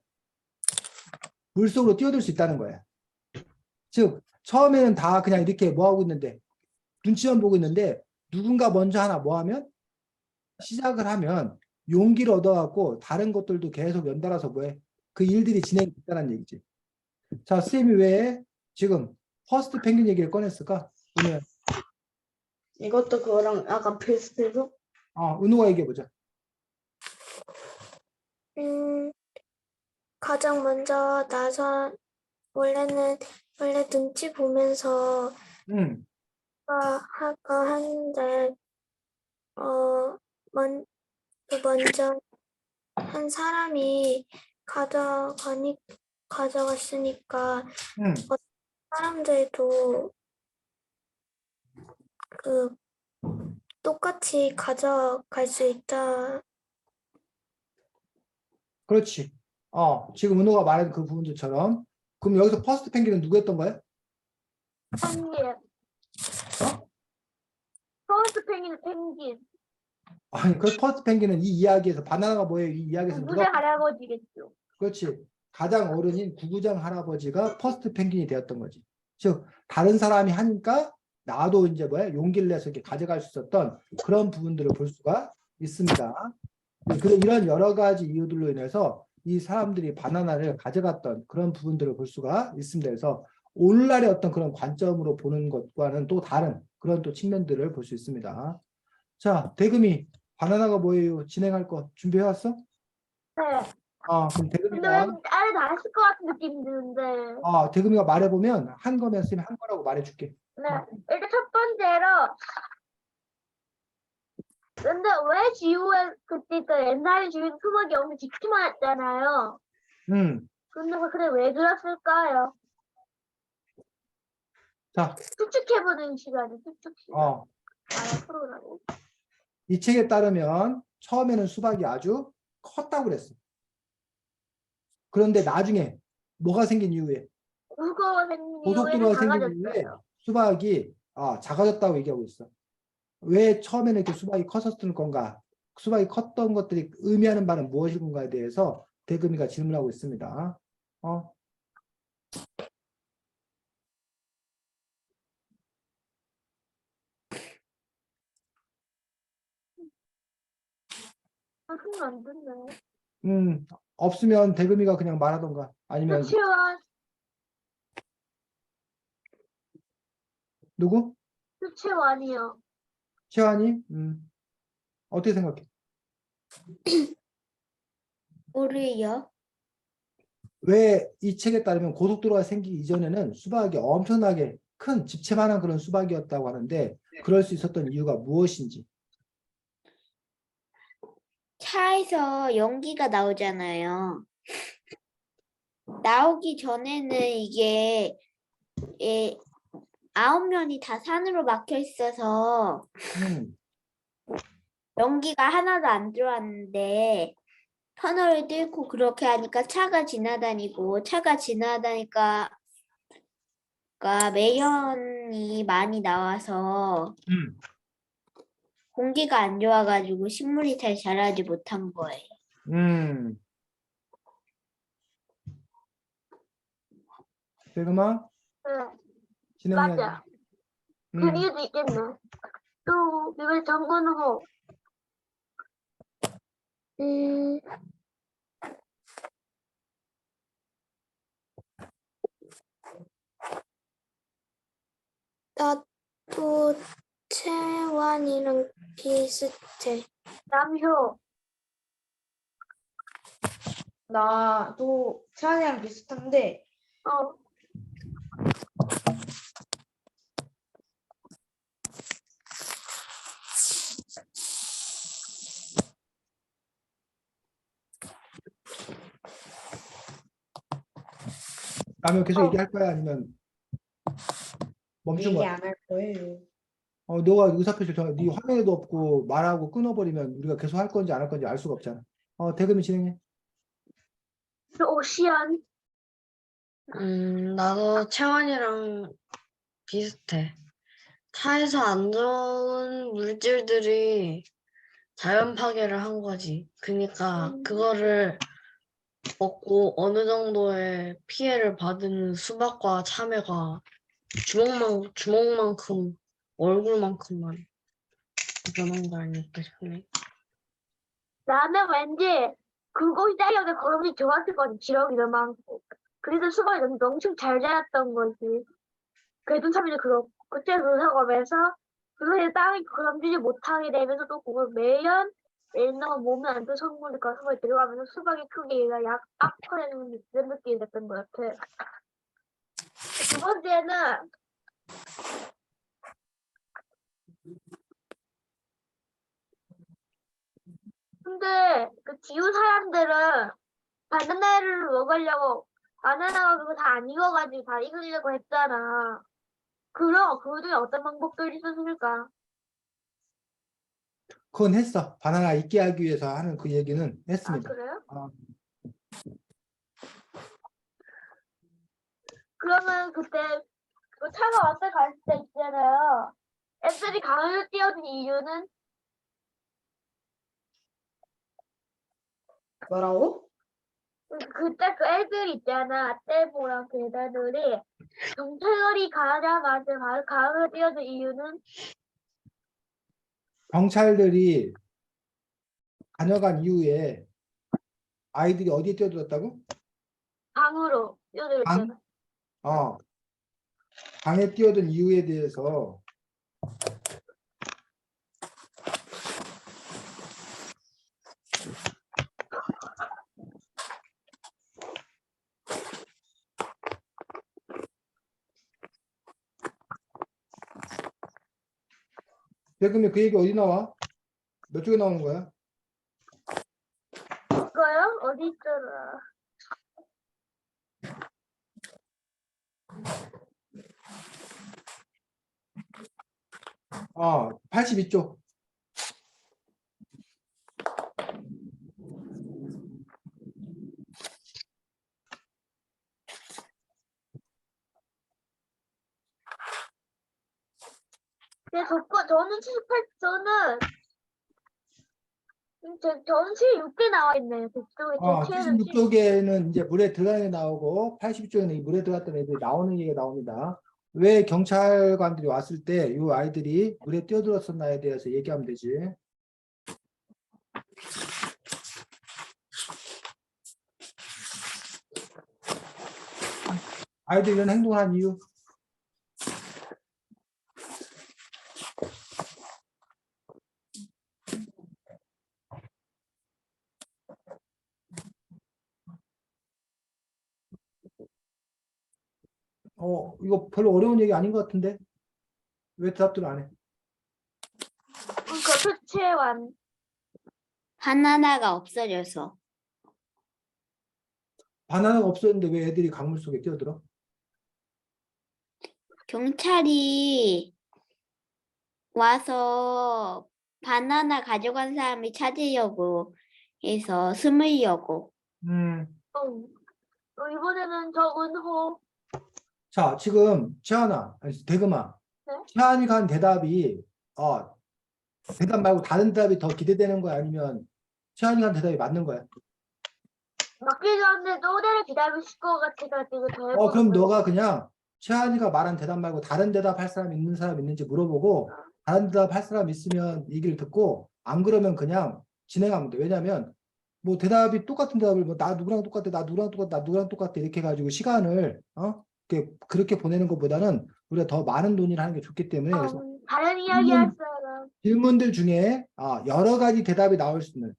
물속으로 뛰어들 수 있다는 거야. 즉, 처음에는 다 그냥 이렇게 뭐 하고 있는데, 눈치만 보고 있는데, 누군가 먼저 하나 뭐 하면, 시작을 하면, 용기를 얻어갖고, 다른 것들도 계속 연달아서 뭐해? 그 일들이 진행됐다는 얘기지. 자, 쌤이 왜 지금 퍼스트 펭귄 얘기를 꺼냈을까? 오늘, 이것도 그거랑 약간 비슷해서 은호가 얘기해보자. 가장 먼저 나선 원래 눈치 보면서 음, 하가 하는데 먼저 한 사람이 가져갔으니까 음. 사람들도 그 똑같이 가져갈 수 있다. 그렇지. 지금 은호가 말한 그 부분들처럼. 그럼 여기서 퍼스트 펭귄은 누구였던 거야? 펭귄. 퍼스트 펭귄은 펭귄. 아니, 그 퍼스트 펭귄은 이 이야기에서, 바나나가 뭐예요? 이 이야기에서 누구의 할아버지겠죠. 그렇지. 가장 어른인 구구장 할아버지가 퍼스트 펭귄이 되었던 거지. 즉, 다른 사람이 하니까 나도 이제 뭐야? 용기를 내서 이렇게 가져갈 수 있었던 그런 부분들을 볼 수가 있습니다. 이런 여러 가지 이유들로 인해서 이 사람들이 바나나를 가져갔던 그런 부분들을 볼 수가 있습니다. 그래서 오늘날의 어떤 그런 관점으로 보는 것과는 또 다른 그런 또 측면들을 볼 수 있습니다. 자, 대금이 바나나가 뭐예요? 진행할 거 준비해 왔어? 네. 그럼 근데 대금이가 왠지 아예 다 하실 것 같은 느낌이 드는데. 대금이가 말해보면 한 거면 쌤이 한 거라고 말해줄게. 네. 일단 첫 번째로 근데 왜 지우에 그때 옛날에 지우는 수박이 엄청 짙기만 했잖아요. 음, 근데 그래 왜 그랬을까요? 자, 추측해보는 시간이 추측 시간. 프로그램. 이 책에 따르면 처음에는 수박이 아주 컸다고 그랬어. 그런데 나중에 뭐가 생긴 이후에 그거 생긴 고속도로가 이후에는 생긴 이후에 작아졌어요. 수박이 작아졌다고 얘기하고 있어. 왜 처음에는 이렇게 수박이 컸었을 건가? 수박이 컸던 것들이 의미하는 바는 무엇일 건가에 대해서 대금이가 질문하고 있습니다. 손안 듣네. 없으면 대금이가 그냥 말하던가 아니면 수치원, 누구? 수치원이요. 채환이? 어떻게 생각해? 우리요? 왜 이 책에 따르면 고속도로가 생기기 이전에는 수박이 엄청나게 큰 집채만한 그런 수박이었다고 하는데 그럴 수 있었던 이유가 무엇인지. 차에서 연기가 나오잖아요. 나오기 전에는 이게 9면이 다 산으로 막혀 있어서 음, 연기가 하나도 안 들어왔는데 터널을 뚫고 그렇게 하니까 차가 지나다니고 차가 지나다니까 매연이 많이 나와서 공기가 안 좋아가지고 식물이 잘 자라지 못한 거예요. 대금아 네, 진행해야지. 맞아. 그 이유도 있겠네. 또 이번에 정근호. 음. 나도 채원이랑 비슷해. 남효. 나도 채원이랑 비슷한데 어. 라면 계속 어. 얘기할 거야? 아니면 멈춘 얘기 거야? 안 할 거예요. 너가 의사표시를 네 화면에도 없고 말하고 끊어버리면 우리가 계속 할 건지 안 할 건지 알 수가 없잖아. 대금이 진행해. 오시안. 나도 채원이랑 비슷해. 차에서 안 좋은 물질들이 자연 파괴를 한 거지. 그러니까 그거를 먹고 어느 정도의 피해를 받은 수박과 참외가 주먹만큼, 얼굴만큼만 변한 거 아닐까 싶네. 나는 왠지 그거 시작이었는데 걸음이 좋았을 것 같아. 지렁이도 많고. 그래서 수박이 엄청 잘 자랐던 거지. 그래도 참이도 그렇고. 그때 의사검에서 그거에 땅이 걸음지지 못하게 되면서 또 그걸 매일 넣어 몸에 안 좋은 성분이니까 수박이 들어가면서 수박이 크게 약 악화되는 그런 느낌이 됐던 것 같아. 두 번째는 근데 그 지우 사람들은 바나나를 먹으려고 바나나가 그거 다 안 익어가지고 다 익으려고 했잖아. 그럼 그 중에 어떤 방법들이 있었을까? 그건 했어. 바나나 익게 하기 위해서 하는 그 얘기는 아 했습니다. 그래요? 어, 그러면 그때 그 차가 왔다 갔을 때 있잖아요. 애들이 강을 띄워준 이유는 뭐라고? 그때 그 애들 있잖아. 떼보랑 그 애들이 경찰이 가자마자 바로 강을 띄워준 이유는 경찰들이 다녀간 이후에 아이들이 어디에 뛰어들었다고? 강으로 띄워줬잖아. 어, 강에 뛰어든 이유에 대해서 그러면 그 얘기 어디 나와? 몇 쪽에 나오는 거야? 이거요? 어디 있더라? 82쪽. 저는 78, 저는 76개 나와 있네요. 그쪽에 제 최애는 76쪽에는 이제 물에 들어간 애 나오고 82쪽에는 이 물에 들어갔던 애들이 나오는 얘기가 나옵니다. 왜 경찰관들이 왔을 때 이 아이들이 물에 뛰어들었었나에 대해서 얘기하면 되지. 아이들이 이런 행동을 한 이유. 이거 별로 어려운 얘기 아닌 것 같은데? 왜 대답들 안 해? 그 최애완. 바나나가 없어져서. 바나나가 없었는데 왜 애들이 강물 속에 뛰어들어? 경찰이 와서 바나나 가져간 사람이 찾으려고 해서 숨으려고. 이번에는 정은호. 자, 지금 채환아, 아니, 대금아, 네? 채환이가 한 대답이 대답 말고 다른 대답이 더 기대되는 거야? 아니면 채환이가 한 대답이 맞는 거야? 맞기 전에 노래를 기다리실 것 같아가지고 더 그럼 해보는 거예요. 너가 그냥 채환이가 말한 대답 말고 다른 대답 할 사람 있는 사람 있는지 물어보고 다른 대답 할 사람 있으면 얘기를 듣고 안 그러면 그냥 진행하면 돼. 왜냐하면 뭐 대답이 똑같은 대답을 뭐 나 누구랑 똑같아, 나 누구랑 똑같아, 나 누구랑 똑같아 이렇게 해가지고 시간을 그렇게 보내는 것보다는 우리가 더 많은 논의를 하는 게 좋기 때문에 그래서 다른 이야기 할 사람. 질문들 중에 여러 가지 대답이 나올 수 있는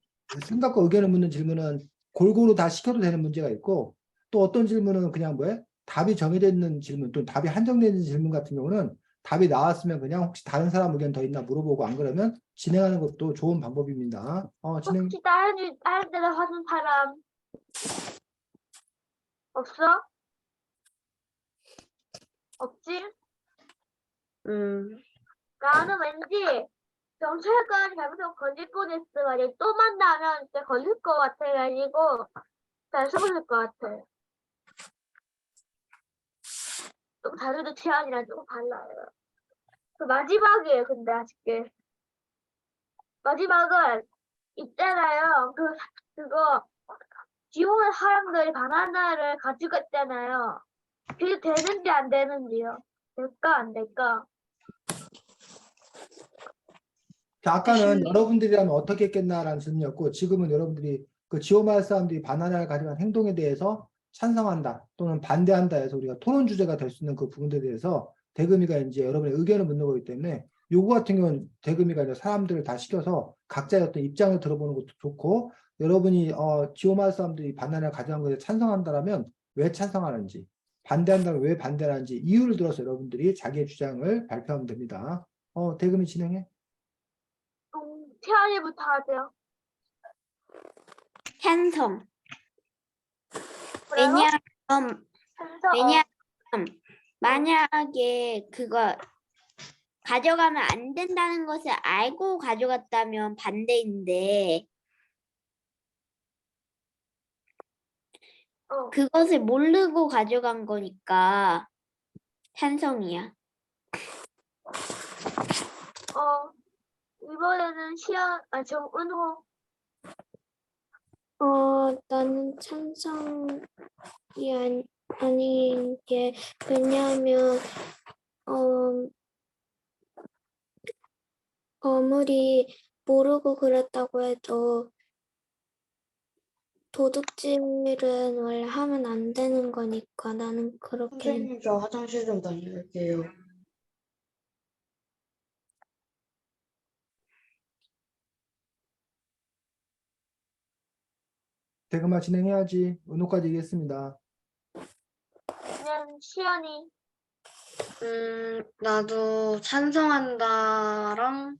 생각과 의견을 묻는 질문은 골고루 다 시켜도 되는 문제가 있고 또 어떤 질문은 그냥 뭐에 답이 정해져 있는 질문 또 답이 한정되어 있는 질문 같은 경우는 답이 나왔으면 그냥 혹시 다른 사람 의견 더 있나 물어보고 안 그러면 진행하는 것도 좋은 방법입니다. 진행. 혹시 다른 데를 하는 사람 없어? 없지? 나는 왠지 경찰관이 잘못하면 걸릴 뻔했어. 만약 또 만나면 진짜 걸릴 것 같아가지고 잘 숨을 것 같아. 좀 다르도 치안이랑 조금 달라요. 그 마지막이에요. 근데 아쉽게 마지막은 있잖아요. 그거 지원한 사람들이 바나나를 가져갔잖아요. 그게 되는지 안 되는지요? 될까 안 될까? 자, 아까는 여러분들이라면 어떻게 했겠나라는 질문이었고 지금은 여러분들이 그 지오마을 사람들이 바나나를 가져간 행동에 대해서 찬성한다 또는 반대한다 해서 우리가 토론 주제가 될 수 있는 그 부분들에 대해서 대금이가 이제 여러분의 의견을 묻는 거기 때문에 요거 같은 경우는 대금이가 이제 사람들을 다 시켜서 각자의 어떤 입장을 들어보는 것도 좋고 여러분이 지오마을 사람들이 바나나를 가져간 것에 찬성한다라면 왜 찬성하는지 반대한다면 왜 반대하는지 이유를 들어서 여러분들이 자기의 주장을 발표하면 됩니다. 대금이 진행해. 치안이부터 하세요. 찬성. 뭐라고? 왜냐하면 찬성. 왜냐하면 만약에 그거 가져가면 안 된다는 것을 알고 가져갔다면 반대인데 그것을 모르고 가져간 거니까 찬성이야. 이번에는 정은호. 나는 찬성이 아닌 게 왜냐하면 아무리 모르고 그랬다고 해도 도둑질은 원래 하면 안 되는 거니까 나는 그렇게 선생님 저 화장실 좀 다녀올게요. 대금아 진행해야지. 은호까지 얘기했습니다. 그냥 시연이. 나도 찬성한다랑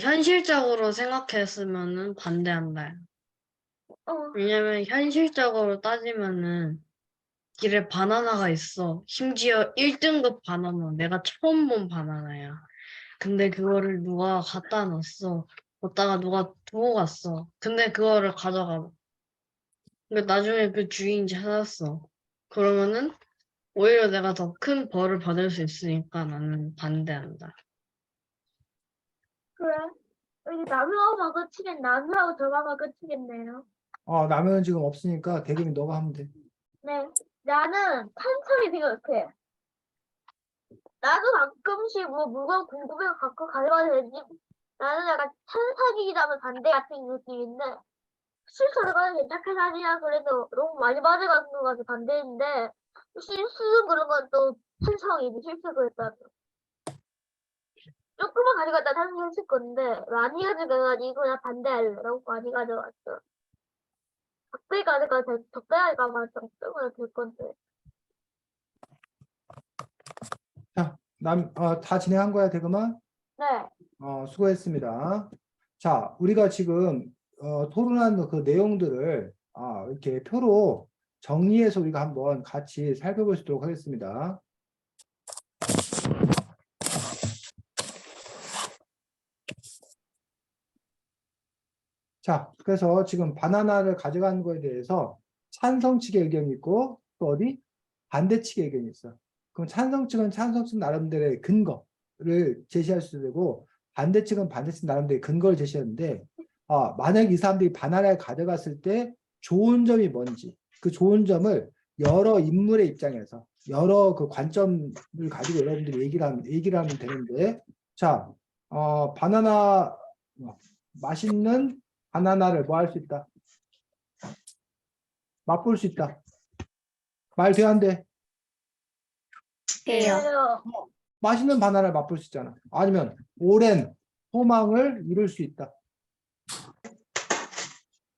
현실적으로 생각했으면은 반대한다. 왜냐면 현실적으로 따지면은 길에 바나나가 있어. 심지어 1등급 바나나. 내가 처음 본 바나나야. 근데 그거를 누가 갖다 놨어. 뒀다가 누가 두고 갔어. 근데 그거를 가져가. 근데 나중에 그 주인이 찾았어. 그러면은 오히려 내가 더 큰 벌을 받을 수 있으니까 나는 반대한다. 그래. 여기 남유하고 끝이겠네. 남유하고 들어가면 끝이겠네요. 라면은 지금 없으니까 대금이 너가 하면 돼. 네. 나는 찬성이 생각해. 나도 가끔씩 뭐 물건 궁금해서 갖고 가져가도 되지. 나는 약간 찬성이라면 반대 같은 느낌인데 실수를 가도 괜찮긴 하냐. 그래도 너무 많이 받아가는 거 같아 반대인데 실수 그런 건 또 찬성이지. 실수 그랬다면. 조금만 가져갔다 찬성했을 건데 많이 가져가가지고 나 반대할래. 너무 많이 가져갔어. 적당히 가면 적당히 될 건데. 자, 다 진행한 거야, 대금아? 네. 수고했습니다. 자, 우리가 지금 토론한 그 내용들을 이렇게 표로 정리해서 우리가 한번 같이 살펴보도록 하겠습니다. 자, 그래서 지금 바나나를 가져가는 거에 대해서 찬성 측의 의견이 있고 또 어디? 반대 측의 의견이 있어. 그럼 찬성 측은 찬성 측 나름대로의 근거를 제시할 수 되고 반대 측은 반대 측 나름대로의 근거를 제시하는데 만약 이 사람들이 바나나를 가져갔을 때 좋은 점이 뭔지 그 좋은 점을 여러 인물의 입장에서 여러 그 관점을 가지고 여러분들이 얘기를 하면 되는데 자, 바나나, 맛있는 바나나를 뭐 할 수 있다? 맛볼 수 있다. 말 돼, 안 돼? 해요. 해요. 맛있는 바나나를 맛볼 수 있잖아. 아니면 오랜 소망을 이룰 수 있다.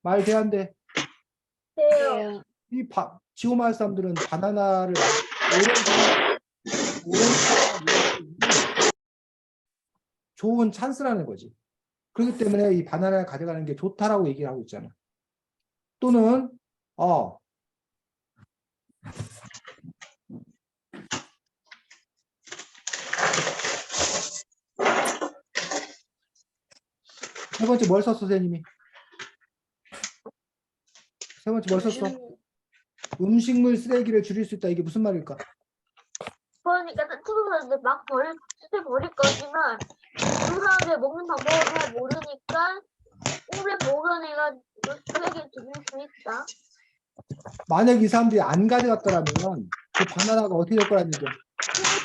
말 돼, 안 돼? 해요. 이 지오마을 사람들은 바나나를 오랜 소망을 이룰 수 있는 좋은 찬스라는 거지. 그렇기 때문에 이 바나나를 가져가는 게 좋다라고 얘기를 하고 있잖아. 또는 세 번째 뭘 썼어, 선생님이? 세 번째 뭘 썼어? 음식물 쓰레기를 줄일 수 있다. 이게 무슨 말일까? 그러니까 친구들한테 막 버릴 거지만 그 사람들 먹는 방법을 잘 모르니까 오래 보관해가지고 쓰레기 줄일 수 있다. 만약 이 사람들이 안 가져갔더라면 그 바나나가 어떻게 될 거라는 얘기야?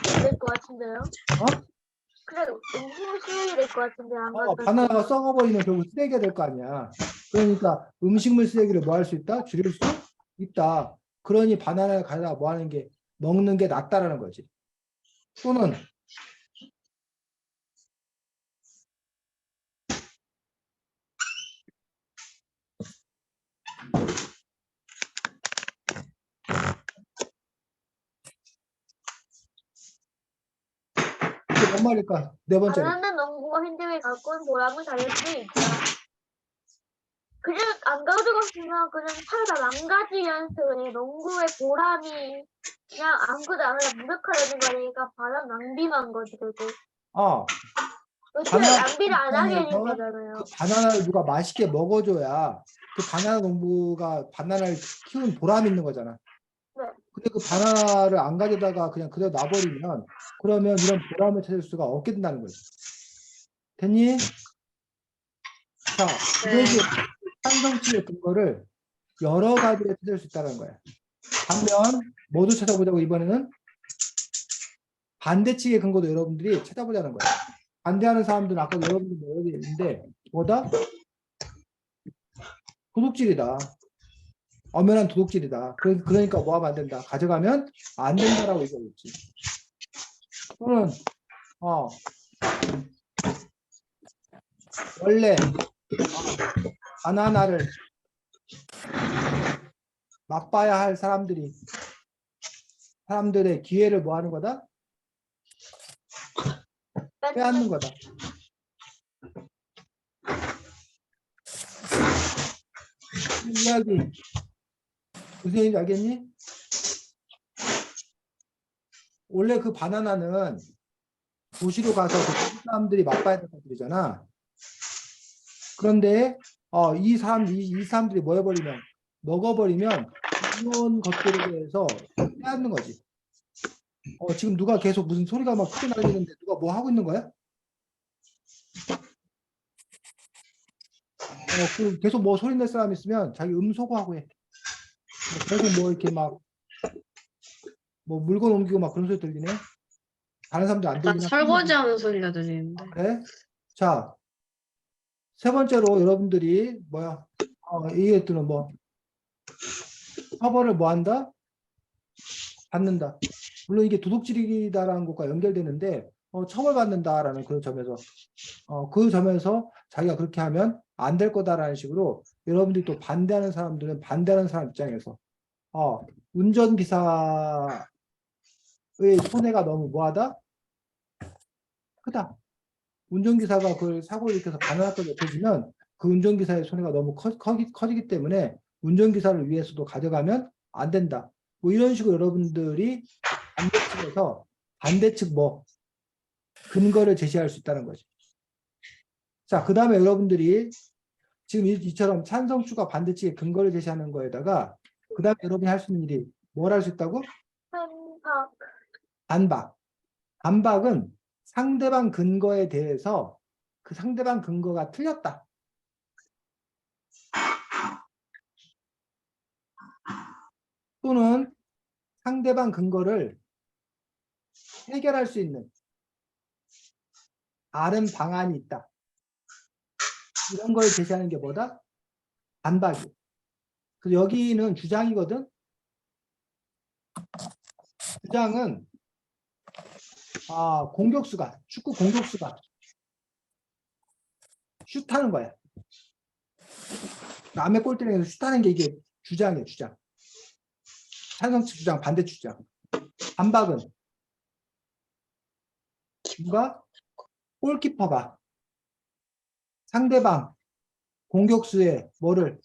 쓰레기 될것 같은데요? 어? 그래 음식물 쓰레기 될 것 같은데 안 갖다 바나나가 썩어버리면 결국 쓰레기가 될 거 아니야. 그러니까 음식물 쓰레기를 뭐 할 수 있다? 줄일 수 있다. 그러니 바나나를 가져다 뭐 하는 게 먹는 게 낫다라는 거지. 또는 이게 뭔 말일까? 네 번째로. 바나나 농부가 힘듦을 갖고 온 보람을 달랠 수 있다. 그냥 안 가져갔으면 그냥 살다 망가지면서 그냥 농구의 보람이 그냥 아무것도 안 하고 무력화되는 거니까 바람 낭비만 거지 결국. 어떻게 바나나 낭비를 안 하게 되는 입장에서 거잖아요. 그 바나나를 누가 맛있게 먹어줘야 그 바나나 농부가 바나나를 키운 보람이 있는 거잖아. 네. 근데 그 바나나를 안 가져다가 그냥 그대로 놔버리면 그러면 이런 보람을 찾을 수가 없게 된다는 거지. 됐니? 자, 이것이 찬성치의 근거를 여러 가지로 찾을 수 있다는 거야. 반면 모두 찾아보자고 이번에는 반대측의 근거도 여러분들이 찾아보자는 거야. 반대하는 사람들은 아까 여러분들 여기 있는데 뭐다? 도둑질이다. 엄연한 도둑질이다. 그러니까 뭐 하면 안 된다. 가져가면 안 된다라고 얘기하고 있지. 또는 원래 바나나를 맛봐야 할 사람들의 기회를 뭐 하는 거다? 빼앗는 거다. 이 이야기 무슨 얘기인지 알겠니? 원래 그 바나나는 도시로 가서 그 사람들이 맛봐야 될 것들이잖아. 그런데 이 사람들이 뭐 해버리면 먹어버리면 이런 것들에 대해서 빼앗는 거지. 지금 누가 계속 무슨 소리가 막 크게 나는데 누가 뭐 하고 있는 거야? 계속 뭐 소리 낼 사람 있으면 자기 소거하고 해. 계속 뭐 이렇게 막 뭐 물건 옮기고 막 그런 소리 들리네. 다른 사람들 안 약간 들리나? 설거지하는 소리가 들리는데. 그래? 자, 세 번째로 여러분들이 이것들은 뭐 처벌을 뭐 한다? 받는다. 물론 이게 도둑질이다라는 것과 연결되는데 처벌받는다라는 그 점에서 자기가 그렇게 하면 안 될 거다라는 식으로 여러분들이 또 반대하는 사람들은 반대하는 사람 입장에서 운전기사의 손해가 너무 뭐하다? 크다. 운전기사가 그걸 사고를 일으켜서 바나나까지 옆에지면 그 운전기사의 손해가 너무 커지기 때문에 운전기사를 위해서도 가져가면 안 된다. 뭐 이런 식으로 여러분들이 반대측 근거를 제시할 수 있다는 거죠. 자, 그 다음에 여러분들이 지금 이처럼 찬성추가 반대측의 근거를 제시하는 거에다가 그 다음에 여러분이 할 수 있는 일이 뭘 할 수 있다고? 반박. 반박은 상대방 근거에 대해서 그 상대방 근거가 틀렸다. 또는 상대방 근거를 해결할 수 있는 다른 방안이 있다. 이런 걸 제시하는 게 뭐다? 반박이야. 그래서 여기는 주장이거든. 주장은 공격수가 축구 공격수가 슛하는 거야. 남의 골대에서 슛하는 게 이게 주장이에요. 주장. 찬성측 주장, 반대 주장. 반박은 누가? 골키퍼가 상대방 공격수의 뭐를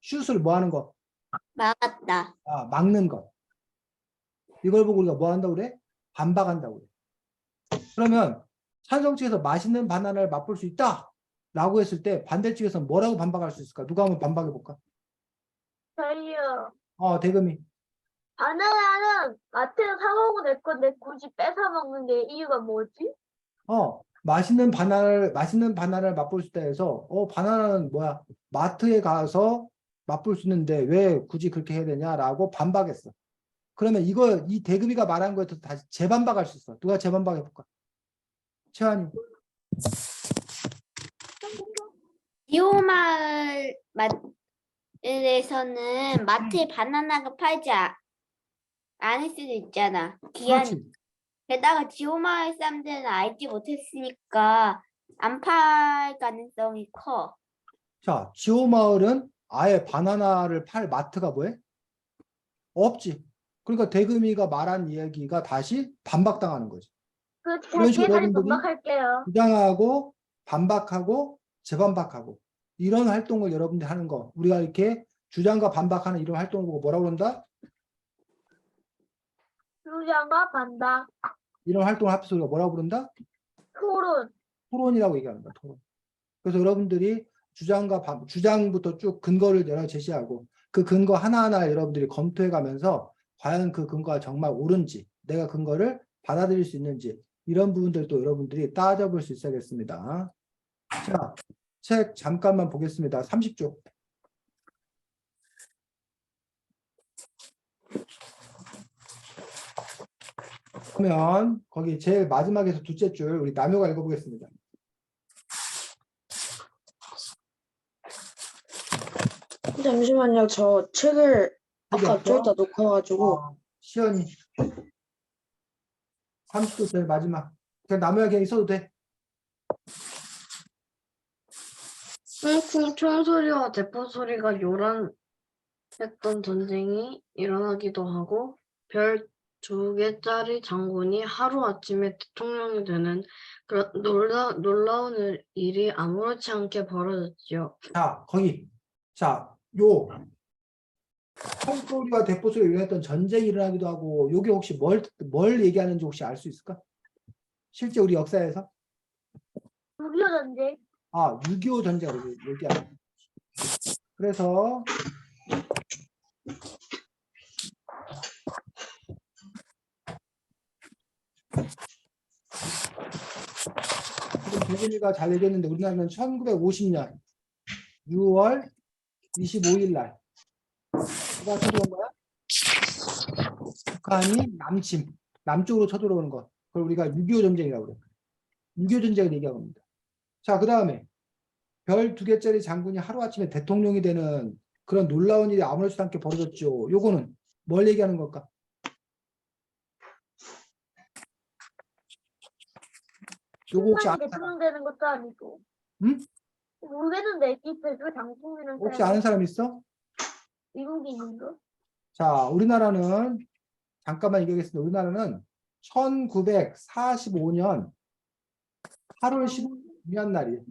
슛을 뭐 하는 거? 막았다. 막는 것. 이걸 보고 우리가 뭐 한다고 그래? 반박한다고 그래. 그러면 찬성 측에서 맛있는 바나나를 맛볼 수 있다 라고 했을 때 반대 측에서 뭐라고 반박할 수 있을까? 누가 한번 반박해 볼까? 저희요. 대금이. 바나나는 마트에서 사 먹고 내 건데 굳이 뺏어 먹는 게 이유가 뭐지? 맛있는 바나나를 맛볼 수 있다 해서 바나나는 뭐야? 마트에 가서 맛볼 수 있는데 왜 굳이 그렇게 해야 되냐라고 반박했어. 그러면 이 대금이가 말한 거에 또 다시 재반박할 수 있어. 누가 재반박해 볼까? 채환이. 지오마을 마을에서는 마트에 바나나가 팔지 않을 수도 있잖아. 그렇지. 게다가 지오마을 사람들은 알지 못했으니까 안 팔 가능성이 커. 자, 지오마을은 아예 바나나를 팔 마트가 뭐해? 없지. 그러니까 대금이가 말한 이야기가 다시 반박당하는 거지. 그 그런 식으로 제가 다시 여러분들이 반박할게요. 주장하고 반박하고 재반박하고 이런 활동을 여러분들이 하는 거. 우리가 이렇게 주장과 반박하는 이런 활동을 보고 뭐라고 그런다? 주장과 반박, 이런 활동을 합해서 우리가 뭐라고 부른다? 토론. 토론이라고 얘기합니다. 토론. 그래서 여러분들이 주장부터 쭉 근거를 여러 제시하고 그 근거 하나하나 여러분들이 검토해 가면서 과연 그 근거가 정말 옳은지 내가 근거를 받아들일 수 있는지 이런 부분들도 여러분들이 따져볼 수 있어야겠습니다. 자, 책 잠깐만 보겠습니다. 30쪽. 그러면 거기 제일 마지막에서 둘째 줄 우리 남효가 읽어보겠습니다. 잠시만요. 저 책을 아까 없어? 저기다 놓고 와가지고. 시연이 30초 제일 마지막. 그냥 남효가 그냥 있어도 돼. 쿵쿵 총소리와 대포 소리가 요란했던 전쟁이 일어나기도 하고 별 2개짜리 장군이 하루아침에 대통령이 되는 그런 놀라운 일이 아무렇지 않게 벌어졌지요. 자, 거기. 자, 요 총소리와 대포소리가 일어났던 전쟁이 일어나기도 하고 요게 혹시 뭘 얘기하는지 혹시 알 수 있을까? 실제 우리 역사에서 6.25 전쟁. 6.25 전쟁을 얘기하는. 그래서 지금 대준이가 잘 얘기했는데 우리나라는 1950년 6월 25일 날 누가 쳐들어온 거야? 북한이 남쪽으로 쳐들어오는 것. 그걸 우리가 6.25 전쟁이라고 그래요. 6.25 전쟁을 얘기하고 있습니다. 자, 그 다음에 별 2개짜리 장군이 하루아침에 대통령이 되는 그런 놀라운 일이 아무렇지도 않게 벌어졌죠. 요거는 뭘 얘기하는 걸까? 요거 혹시 신나게 아는 사람? 대통령 되는 것도 아니고. 응? 모르겠는데 이 대표 장군이는 혹시 아는 사람 있어? 미국이 있는 거? 자, 우리나라는 잠깐만 얘기하겠습니다. 우리나라는 1945년 8월 15일 중요한 날이에요.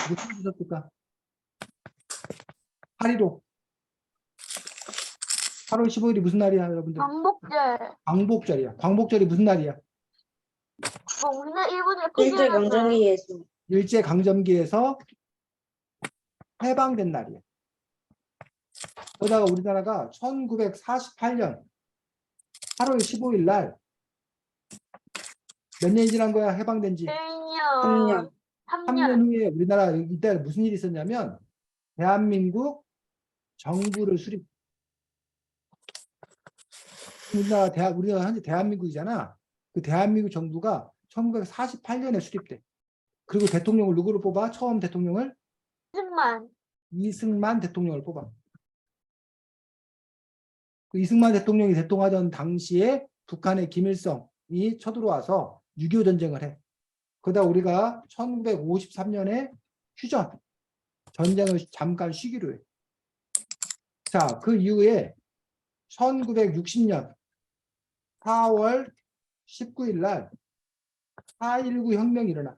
무슨 일 있었을까? 8.15. 8월 15일이 무슨 날이야, 여러분들? 광복절. 광복절이야. 광복절이 무슨 날이야? 뭐 우리나라 일본을 일제 강점기에서. 일제강점기에서 해방된 날이야. 그러다가 우리나라가 1948년 8월 15일 날 몇 년이 지난 거야? 해방된 지 1년. 3년. 3년 후에 우리나라 이때 무슨 일이 있었냐면 대한민국 정부를 수립. 우리나라 현재 대한민국이잖아. 그 대한민국 정부가 1948년에 수립돼. 그리고 대통령을 누구를 뽑아? 처음 대통령을 승만. 이승만 대통령을 뽑아. 그 이승만 대통령이 대통하던 당시에 북한의 김일성이 쳐들어와서 6.25 전쟁을 해. 그러다 우리가 1953년에 휴전, 전쟁을 잠깐 쉬기로 해. 자, 그 이후에 1960년 4월 19일 날 4.19 혁명이 일어나.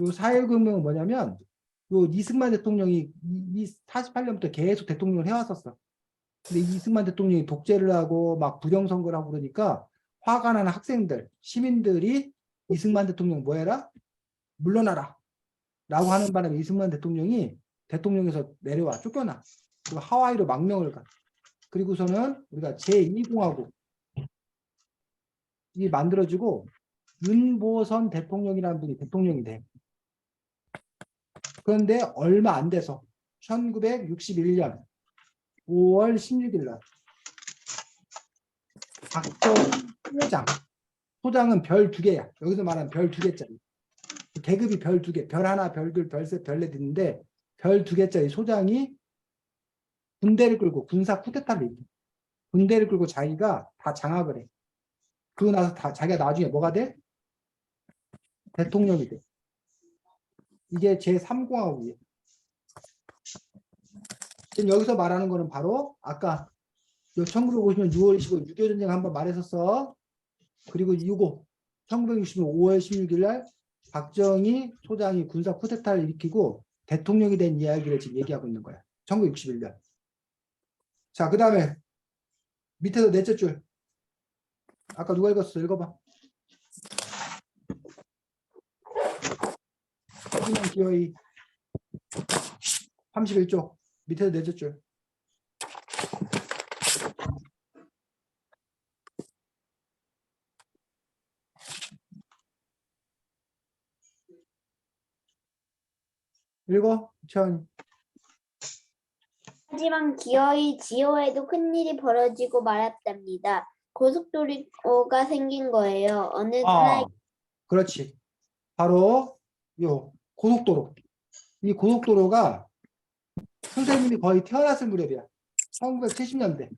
요 4.19 혁명은 뭐냐면 요 이승만 대통령이 이 48년부터 계속 대통령을 해왔었어. 근데 이승만 대통령이 독재를 하고 막 부정선거를 하고 그러니까 화가 나는 학생들, 시민들이 이승만 대통령 뭐 해라? 물러나라. 라고 하는 바람에 이승만 대통령이 대통령에서 내려와 쫓겨나. 그리고 하와이로 망명을 가. 그리고서는 우리가 제2공화국이 만들어지고 윤보선 대통령이라는 분이 대통령이 돼. 그런데 얼마 안 돼서 1961년 5월 16일 날 박정희 소장은 별 2개야. 여기서 말하는 별 2개짜리. 계급이 별 2개, 별 하나, 별 둘, 별 셋, 별 넷 있는데 별 2개짜리 소장이 군대를 끌고 군사 쿠데타를 일으켜. 군대를 끌고 자기가 다 장악을 해. 그러고 나서 자기가 나중에 뭐가 돼? 대통령이 돼. 이게 제3공화국이에요. 지금 여기서 말하는 거는 바로 아까 1950년 6월 25일 6.25 전쟁 한번 말했었어. 그리고 이거 1960년 5월 16일 날 박정희 소장이 군사 쿠데타를 일으키고 대통령이 된 이야기를 지금 얘기하고 있는 거야. 1961년. 자, 그 다음에 밑에서 넷째 줄. 아까 누가 읽었어? 읽어봐. 하지만 기어이 31쪽 밑에서 넷째 줄. 읽어. 천. 하지만 기어이 지호에도 큰일이 벌어지고 말았답니다. 고속도로가 생긴 거예요. 어느 날 그렇지. 바로 요 고속도로. 이 고속도로가 선생님이 거의 태어났을 무렵이야. 1970년대.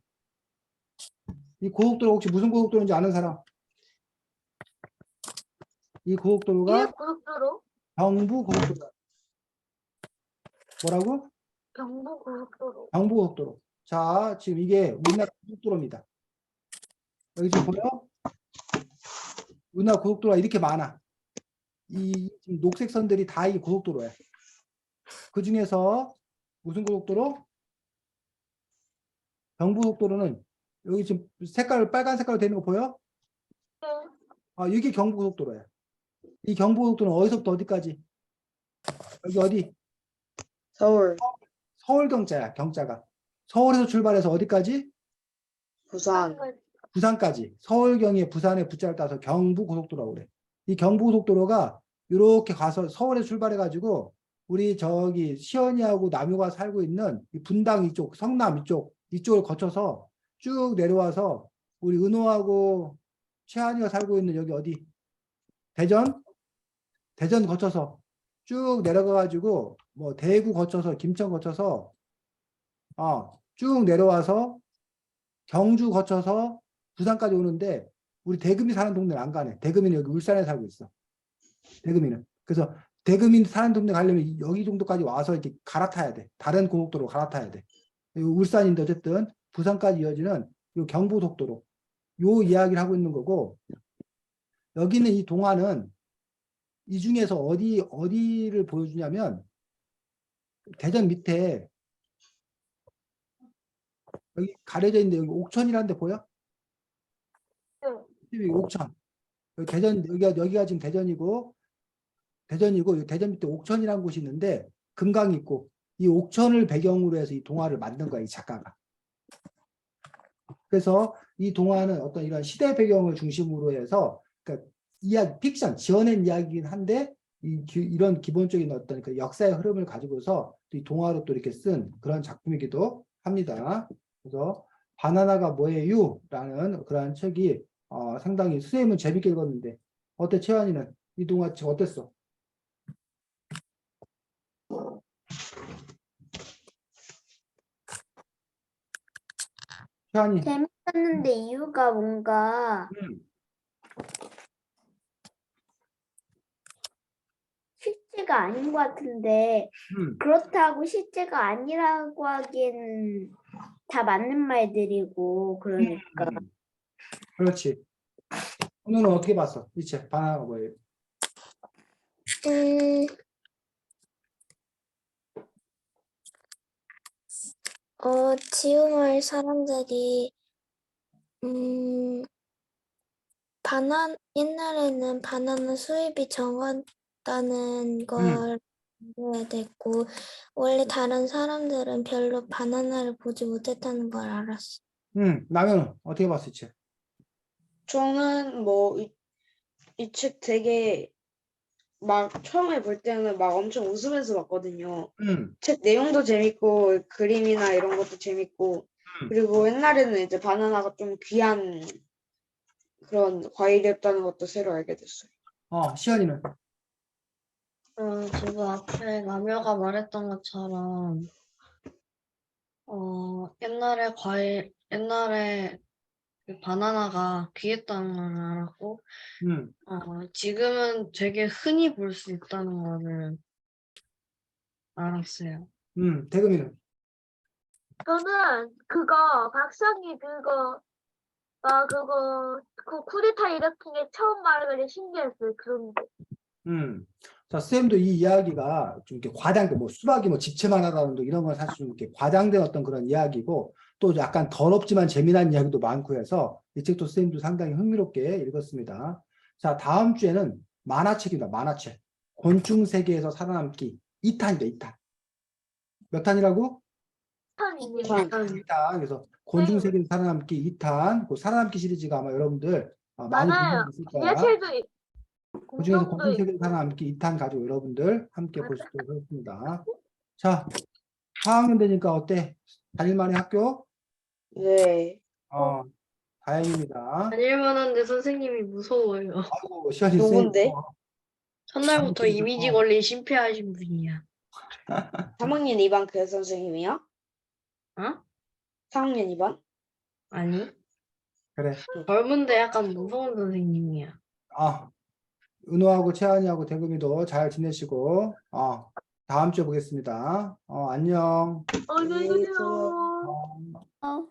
이 고속도로 혹시 무슨 고속도로인지 아는 사람? 이 예, 고속도로가 고속도로. 경부고속도로. 뭐라고? 경부고속도로. 경부고속도로. 자, 지금 이게 우리나라 고속도로입니다. 여기 지금 보여? 우리나라 고속도로가 이렇게 많아. 이 지금 녹색 선들이 다 이 고속도로야. 그 중에서 무슨 고속도로? 경부고속도로는 여기 지금 색깔 빨간 색깔로 되는 거 보여? 네. 아, 이게 경부고속도로야. 이 경부고속도로는 어디서부터 어디까지? 여기 어디? 서울, 서울 경자야, 경자가. 서울에서 출발해서 어디까지? 부산, 부산까지. 서울경에 부산에 부자를 따서 경부고속도로라고 그래. 이 경부고속도로가 이렇게 가서 서울에 출발해가지고 우리 저기 시연이하고 남효가 살고 있는 이 분당 이쪽, 성남 이쪽을 거쳐서 쭉 내려와서 우리 은호하고 최한이가 살고 있는 여기 어디? 대전 거쳐서 쭉 내려가가지고 뭐 대구 거쳐서 김천 거쳐서 쭉 내려와서 경주 거쳐서 부산까지 오는데 우리 대금이 사는 동네는 안 가네. 대금이는 여기 울산에 살고 있어. 대금이는. 그래서 대금이 사는 동네 가려면 여기 정도까지 와서 이렇게 갈아타야 돼. 다른 고속도로 갈아타야 돼. 울산인데 어쨌든 부산까지 이어지는 이 경부속도로. 요 이야기를 하고 있는 거고 여기는 이 동화는 이 중에서 어디를 보여주냐면 대전 밑에 여기 가려져 있는데 여기 옥천이라는 데 보여? 여기 옥천. 여기 대전 여기가 지금 대전이고 여기 대전 밑에 옥천이라는 곳이 있는데 금강이 있고 이 옥천을 배경으로 해서 이 동화를 만든 거야, 이 작가가. 그래서 이 동화는 어떤 이런 시대 배경을 중심으로 해서 그러니까 이야기 픽션 지어낸 이야기긴 한데 이런 기본적인 어떤 그 역사의 흐름을 가지고서 이 동화로 또 이렇게 쓴 그런 작품이기도 합니다. 그래서 바나나가 뭐예요? 라는 그런 책이 상당히 선생님은 재밌게 읽었는데 어때, 채환이는? 이 동화책 어땠어? 채환이. 재밌었는데 이유가 뭔가 음, 실제가 아닌 것 같은데 음, 그렇다고 실제가 아니라고 하기에는 다 맞는 말들이고 그러니까 그렇지. 오늘은 어떻게 봤어? 이 책, 바나나가 뭐예요? 음, 지우마을 사람들이, 옛날에는 바나나 수입이 적었다는 걸 알아야 됐고, 원래 다른 사람들은 별로 바나나를 보지 못했다는 걸 알았어. 나면은 어떻게 봤어, 이 책? 저는 뭐 이 책 되게 막 처음에 볼 때는 막 엄청 웃으면서 봤거든요. 음, 책 내용도 재밌고 그림이나 이런 것도 재밌고 그리고 옛날에는 이제 바나나가 좀 귀한 그런 과일이었다는 것도 새로 알게 됐어요. 시연이는? 지금 앞에 남여가 말했던 것처럼, 옛날에 그 바나나가 귀했다는 걸 알았고, 음, 지금은 되게 흔히 볼 수 있다는 거를 알았어요. 대금이는? 저는 그거 박사님 그 쿠데타 일으킨 게 처음 말하는 게 신기했어요. 그런 게. 자, 쌤도 이 이야기가 좀 이렇게 과장된, 뭐 수박이 뭐 집채만 하다는 둥 이런 건 사실 좀 이렇게 과장된 어떤 그런 이야기고, 또 약간 더럽지만 재미난 이야기도 많고 해서 이 책도 쌤도 상당히 흥미롭게 읽었습니다. 자, 다음 주에는 만화책입니다. 만화책. 곤충 세계에서 살아남기 2탄입니다. 2탄. 몇 탄이라고? 편이에요. 참. 2탄. 그래서 곤충 세계에서 살아남기 2탄. 그 살아남기 시리즈가 아마 여러분들 많이 보신 많아요. 적 있을 거야. 예체도 그중에서 공룡도 곤충 세계에서 있고. 살아남기 2탄 가지고 여러분들 함께 보시도록 하겠습니다. 자, 4학년 되니까 어때? 다닐만해 학교? 네. 다행입니다. 다닐만한데 선생님이 무서워요. 아이고, 시간이 누군데? 첫날부터 이미지 걸린 심폐하신 분이야. 3학년 2반 그 선생님이요? 어? 4학년 2반? 아니, 그래. 젊은데 약간 무서운 선생님이야. 은호하고 채환이하고 대금이도 잘 지내시고, 다음 주에 보겠습니다. 안녕. 안녕히 안녕히 계세요. 계세요. 어. 어.